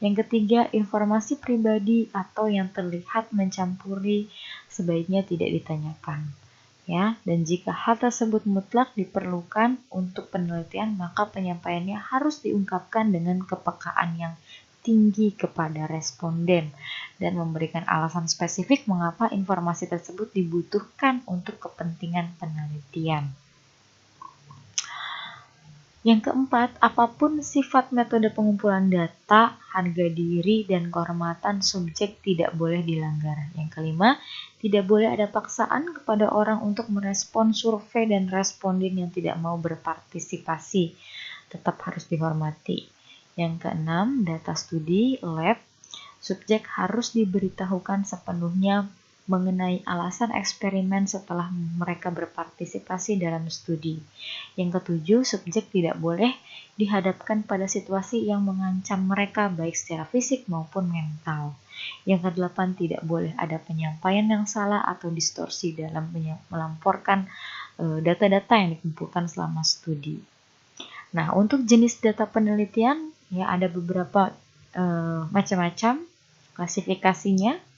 Yang ketiga, informasi pribadi atau yang terlihat mencampuri sebaiknya tidak ditanyakan. Ya, dan jika hal tersebut mutlak diperlukan untuk penelitian, maka penyampaiannya harus diungkapkan dengan kepekaan yang tinggi kepada responden dan memberikan alasan spesifik mengapa informasi tersebut dibutuhkan untuk kepentingan penelitian. Yang keempat, apapun sifat metode pengumpulan data, harga diri, dan kehormatan subjek tidak boleh dilanggar. Yang kelima, tidak boleh ada paksaan kepada orang untuk merespon survei dan responden yang tidak mau berpartisipasi. Tetap harus dihormati. Yang keenam, data studi, lab, subjek harus diberitahukan sepenuhnya mengenai alasan eksperimen setelah mereka berpartisipasi dalam studi. Yang ketujuh, subjek tidak boleh dihadapkan pada situasi yang mengancam mereka baik secara fisik maupun mental. Yang kedelapan, tidak boleh ada penyampaian yang salah atau distorsi dalam melamporkan data-data yang dikumpulkan selama studi. Nah, untuk jenis data penelitian ya ada beberapa macam-macam klasifikasinya.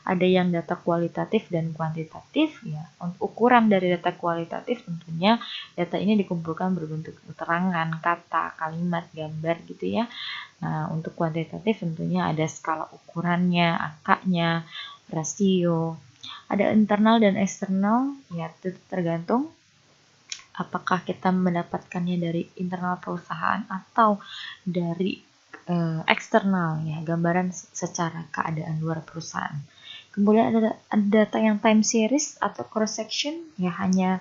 Ada yang data kualitatif dan kuantitatif ya. Untuk ukuran dari data kualitatif tentunya data ini dikumpulkan berbentuk keterangan, kata, kalimat, gambar gitu ya. Nah, untuk kuantitatif tentunya ada skala ukurannya, angkanya, rasio. Ada internal dan eksternal ya, itu tergantung apakah kita mendapatkannya dari internal perusahaan atau dari eksternal ya, gambaran secara keadaan luar perusahaan. Kemudian ada data yang time series atau cross section ya, hanya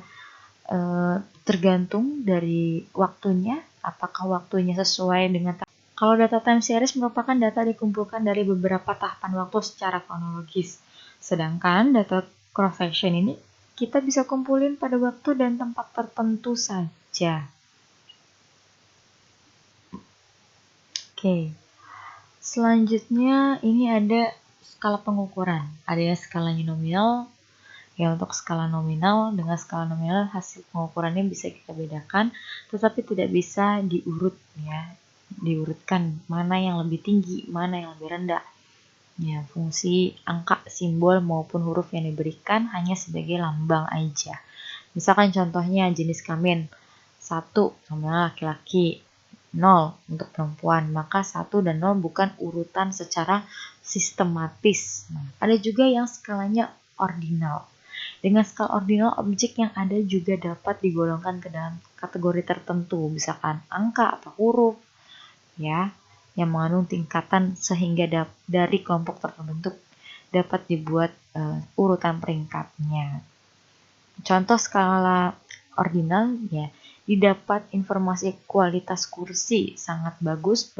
tergantung dari waktunya, apakah waktunya sesuai dengan kalau data time series merupakan data dikumpulkan dari beberapa tahapan waktu secara kronologis. Sedangkan data cross section ini kita bisa kumpulin pada waktu dan tempat tertentu saja. Oke. Selanjutnya ini ada skala pengukuran. Ada yang skalanya nominal. Ya, untuk skala nominal, dengan skala nominal hasil pengukurannya bisa kita bedakan, tetapi tidak bisa diurutkan mana yang lebih tinggi, mana yang lebih rendah. Ya, fungsi angka, simbol maupun huruf yang diberikan hanya sebagai lambang aja. Misalkan contohnya jenis kelamin 1 nominal laki-laki, 0 untuk perempuan, maka 1 dan 0 bukan urutan secara sistematis. Nah, ada juga yang skalanya ordinal. Dengan skala ordinal, objek yang ada juga dapat digolongkan ke dalam kategori tertentu, misalkan angka atau huruf, ya, yang mengandung tingkatan sehingga dari kelompok terbentuk dapat dibuat urutan peringkatnya. Contoh skala ordinal ya, didapat informasi kualitas kursi sangat bagus,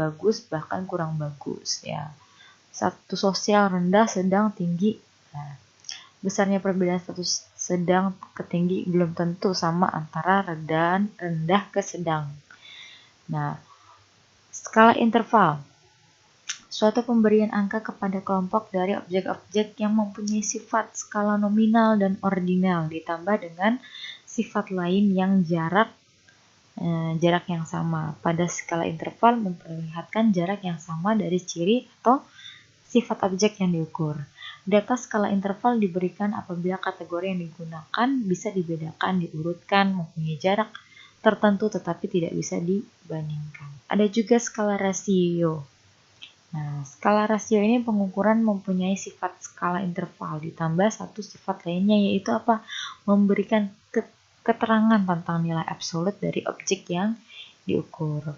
bahkan kurang bagus ya. Status sosial rendah, sedang, tinggi. Nah, besarnya perbedaan status sedang ke tinggi belum tentu sama antara rendah ke sedang. Nah, skala interval. Suatu pemberian angka kepada kelompok dari objek-objek yang mempunyai sifat skala nominal dan ordinal ditambah dengan sifat lain yang jarak yang sama. Pada skala interval memperlihatkan jarak yang sama dari ciri atau sifat objek yang diukur. Data skala interval diberikan apabila kategori yang digunakan bisa dibedakan, diurutkan, mempunyai jarak tertentu tetapi tidak bisa dibandingkan. Ada juga skala rasio. Nah, skala rasio ini pengukuran mempunyai sifat skala interval ditambah satu sifat lainnya, yaitu apa? Memberikan keterangan tentang nilai absolut dari objek yang diukur.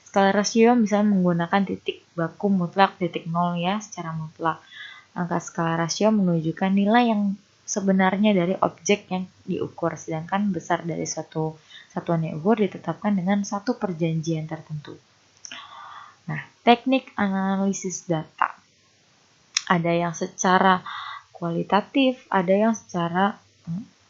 Skala rasio bisa menggunakan titik baku mutlak, titik nol ya, secara mutlak. Angka skala rasio menunjukkan nilai yang sebenarnya dari objek yang diukur, sedangkan besar dari suatu satuan yang diukur ditetapkan dengan satu perjanjian tertentu. Nah, teknik analisis data. Ada yang secara kualitatif, ada yang secara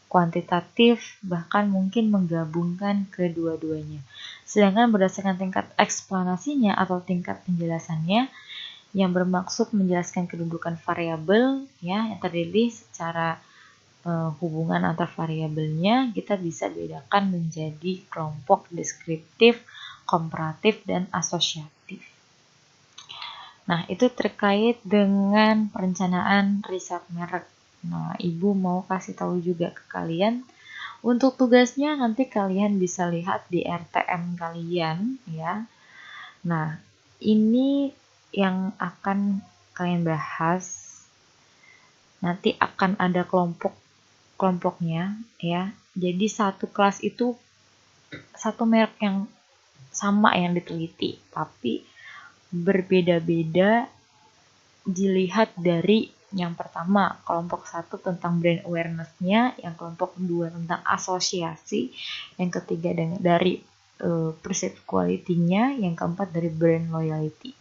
kuantitatif, bahkan mungkin menggabungkan kedua-duanya. Sedangkan berdasarkan tingkat eksplanasinya atau tingkat penjelasannya, yang bermaksud menjelaskan kedudukan variabel ya yang terdiri secara hubungan antar variabelnya, kita bisa bedakan menjadi kelompok deskriptif, komparatif, dan asosiatif. Nah, itu terkait dengan perencanaan riset merek. Nah, Ibu mau kasih tahu juga ke kalian, untuk tugasnya nanti kalian bisa lihat di RTM kalian ya. Nah, ini yang akan kalian bahas. Nanti akan ada kelompoknya ya. Jadi satu kelas itu satu merek yang sama yang diteliti, tapi berbeda-beda dilihat dari yang pertama kelompok 1 tentang brand awareness-nya, yang kelompok 2 tentang asosiasi, yang ketiga dari perceived quality-nya, yang keempat dari brand loyalty.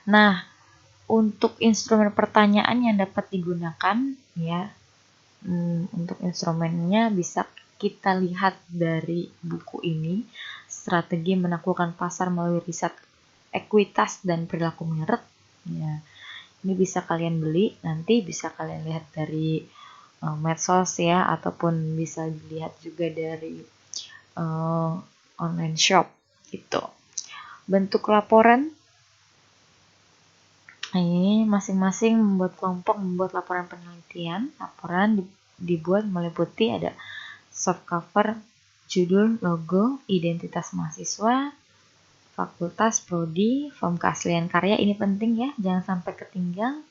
Nah, untuk instrumen pertanyaan yang dapat digunakan ya, untuk instrumennya bisa kita lihat dari buku ini, Strategi Menaklukkan Pasar Melalui Riset Ekuitas dan Perilaku Merek. Ya, ini bisa kalian beli, nanti bisa kalian lihat dari medsos ya, ataupun bisa dilihat juga dari online shop gitu. Bentuk laporan, ini masing-masing membuat kelompok membuat laporan penelitian. Laporan dibuat meliputi ada soft cover, judul, logo, identitas mahasiswa, fakultas, prodi, form keaslian karya. Ini penting ya, jangan sampai ketinggalan.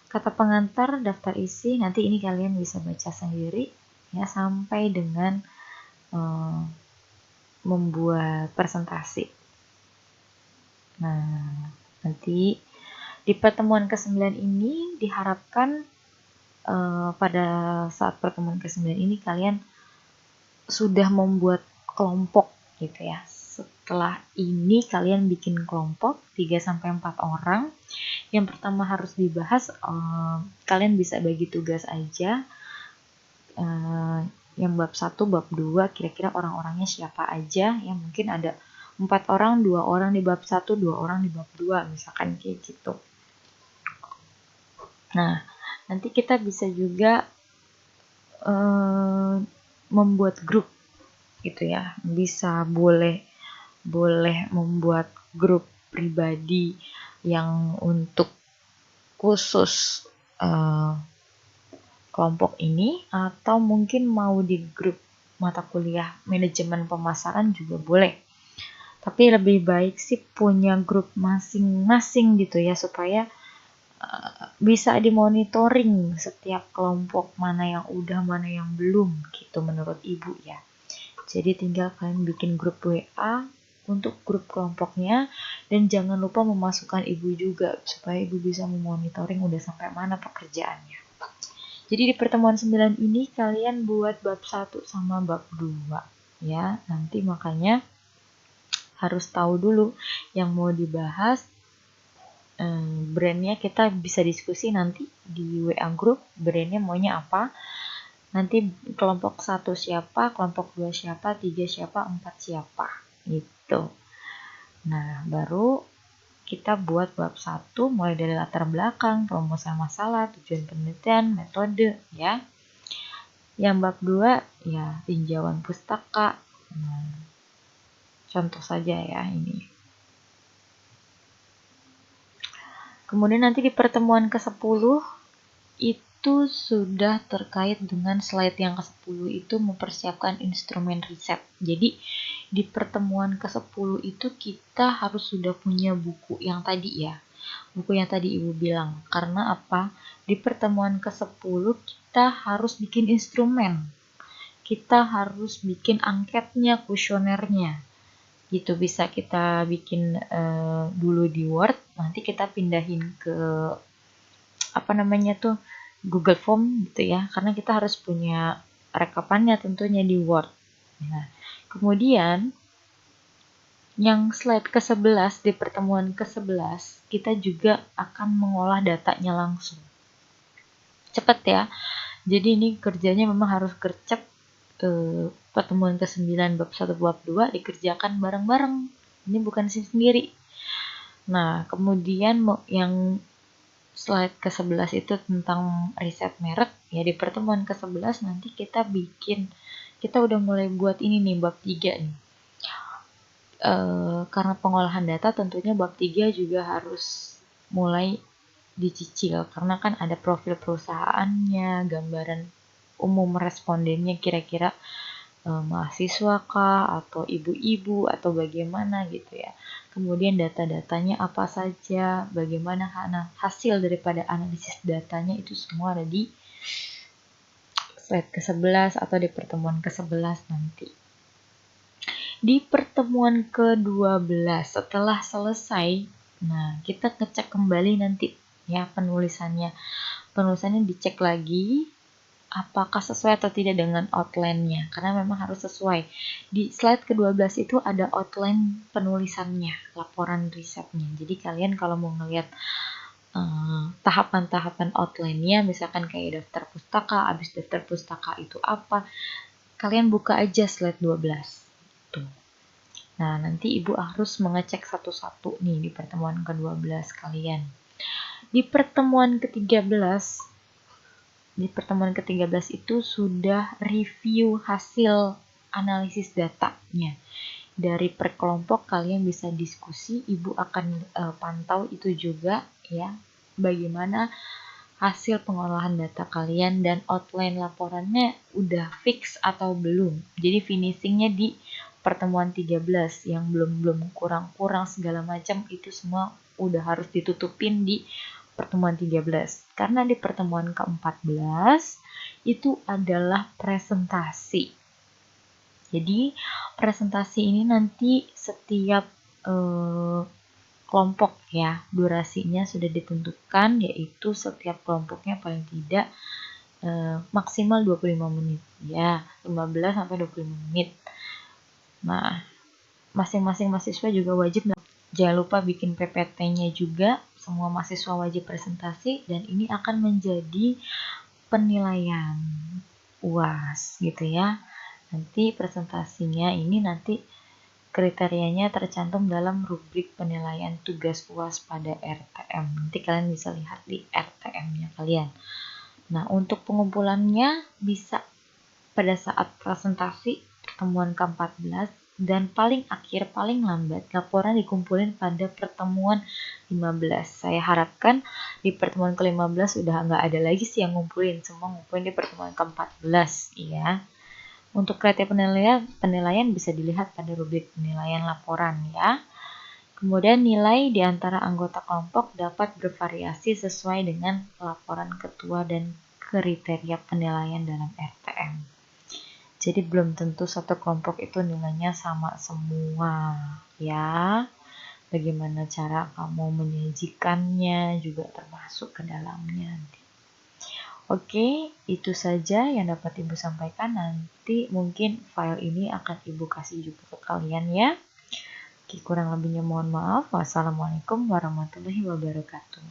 Kata pengantar, daftar isi, nanti ini kalian bisa baca sendiri ya, sampai dengan membuat presentasi. Nah, nanti di pertemuan ke-9 ini diharapkan pada saat pertemuan ke-9 ini kalian sudah membuat kelompok gitu ya. Setelah ini kalian bikin kelompok 3-4 orang. Yang pertama harus dibahas, kalian bisa bagi tugas aja. Yang bab 1, bab 2 kira-kira orang-orangnya siapa aja. Ya mungkin ada 4 orang, 2 orang di bab 1, 2 orang di bab 2, misalkan kayak gitu. Nah, nanti kita bisa juga membuat grup gitu ya. Bisa boleh membuat grup pribadi yang untuk khusus kelompok ini, atau mungkin mau di grup mata kuliah manajemen pemasaran juga boleh. Tapi lebih baik sih punya grup masing-masing gitu ya, supaya bisa dimonitoring setiap kelompok, mana yang udah, mana yang belum gitu menurut ibu ya. Jadi tinggal kalian bikin grup WA untuk grup kelompoknya, dan jangan lupa memasukkan ibu juga supaya ibu bisa memonitoring udah sampai mana pekerjaannya. Jadi di pertemuan 9 ini kalian buat bab 1 sama bab 2 ya. Nanti makanya harus tahu dulu yang mau dibahas. Brandnya kita bisa diskusi nanti di WA group, brandnya maunya apa. Nanti kelompok 1 siapa, kelompok 2 siapa, 3 siapa, 4 siapa gitu. Nah, baru kita buat bab 1 mulai dari latar belakang, perumusan masalah, tujuan penelitian, metode ya. Yang bab 2 ya tinjauan pustaka. Nah, contoh saja ya ini. Kemudian nanti di pertemuan ke-10 itu sudah terkait dengan slide yang ke-10 itu mempersiapkan instrumen riset. Jadi di pertemuan ke-10 itu kita harus sudah punya buku yang tadi ya. Buku yang tadi ibu bilang. Karena apa? Di pertemuan ke-10 kita harus bikin instrumen. Kita harus bikin angketnya, kuesionernya. Gitu, bisa kita bikin dulu di Word, nanti kita pindahin ke Google Form gitu ya, karena kita harus punya rekapannya tentunya di Word. Nah, kemudian yang slide ke-11 di pertemuan ke-11 kita juga akan mengolah datanya langsung. Cepet ya. Jadi ini kerjanya memang harus gercep. Pertemuan ke-9 bab 1 bab 2 dikerjakan bareng-bareng. Ini bukan sendiri. Nah, kemudian yang slide ke-11 itu tentang riset merek. Ya di pertemuan ke-11 nanti kita udah mulai buat ini nih bab 3 nih. Karena pengolahan data tentunya bab 3 juga harus mulai dicicil. Karena kan ada profil perusahaannya, gambaran umum respondennya kira-kira mahasiswa kah atau ibu-ibu atau bagaimana gitu ya. Kemudian data-datanya apa saja, bagaimana hasil daripada analisis datanya, itu semua ada di slide ke-11 atau di pertemuan ke-11 nanti. Di pertemuan ke-12 setelah selesai, nah kita ngecek kembali nanti ya penulisannya. Penulisannya dicek lagi apakah sesuai atau tidak dengan outline-nya, karena memang harus sesuai. Di slide ke-12 itu ada outline penulisannya, laporan risetnya. Jadi kalian kalau mau ngelihat tahapan-tahapan outline-nya, misalkan kayak daftar pustaka, habis daftar pustaka itu apa, kalian buka aja slide 12. Tuh. Nah, nanti Ibu harus mengecek satu-satu nih di pertemuan ke-12 kalian. Di pertemuan ke-13 itu sudah review hasil analisis datanya. Dari per kelompok kalian bisa diskusi, Ibu akan pantau itu juga ya, bagaimana hasil pengolahan data kalian dan outline laporannya udah fix atau belum. Jadi finishingnya di pertemuan 13, yang belum kurang-kurang segala macam itu semua udah harus ditutupin di pertemuan 13. Karena di pertemuan ke-14 itu adalah presentasi. Jadi presentasi ini nanti setiap kelompok ya, durasinya sudah ditentukan, yaitu setiap kelompoknya paling tidak maksimal 25 menit ya, 15 sampai 25 menit. Nah, masing-masing mahasiswa juga wajib, jangan lupa bikin PPT-nya juga, semua mahasiswa wajib presentasi, dan ini akan menjadi penilaian UAS gitu ya. Nanti presentasinya ini nanti kriterianya tercantum dalam rubrik penilaian tugas UAS pada RTM. Nanti kalian bisa lihat di RTM-nya kalian. Nah, untuk pengumpulannya bisa pada saat presentasi pertemuan ke-14, dan paling akhir, paling lambat, laporan dikumpulin pada pertemuan 15. Saya harapkan di pertemuan ke-15 udah nggak ada lagi sih yang ngumpulin, semua ngumpulin di pertemuan ke-14 ya. Untuk kriteria penilaian bisa dilihat pada rubrik penilaian laporan ya. Kemudian nilai di antara anggota kelompok dapat bervariasi sesuai dengan laporan ketua dan kriteria penilaian dalam RTM. Jadi belum tentu satu kelompok itu nilainya sama semua ya. Bagaimana cara kamu menyajikannya juga termasuk ke dalamnya nanti. Oke, itu saja yang dapat Ibu sampaikan. Nanti mungkin file ini akan Ibu kasih juga ke kalian ya. Oke, kurang lebihnya mohon maaf. Wassalamualaikum warahmatullahi wabarakatuh.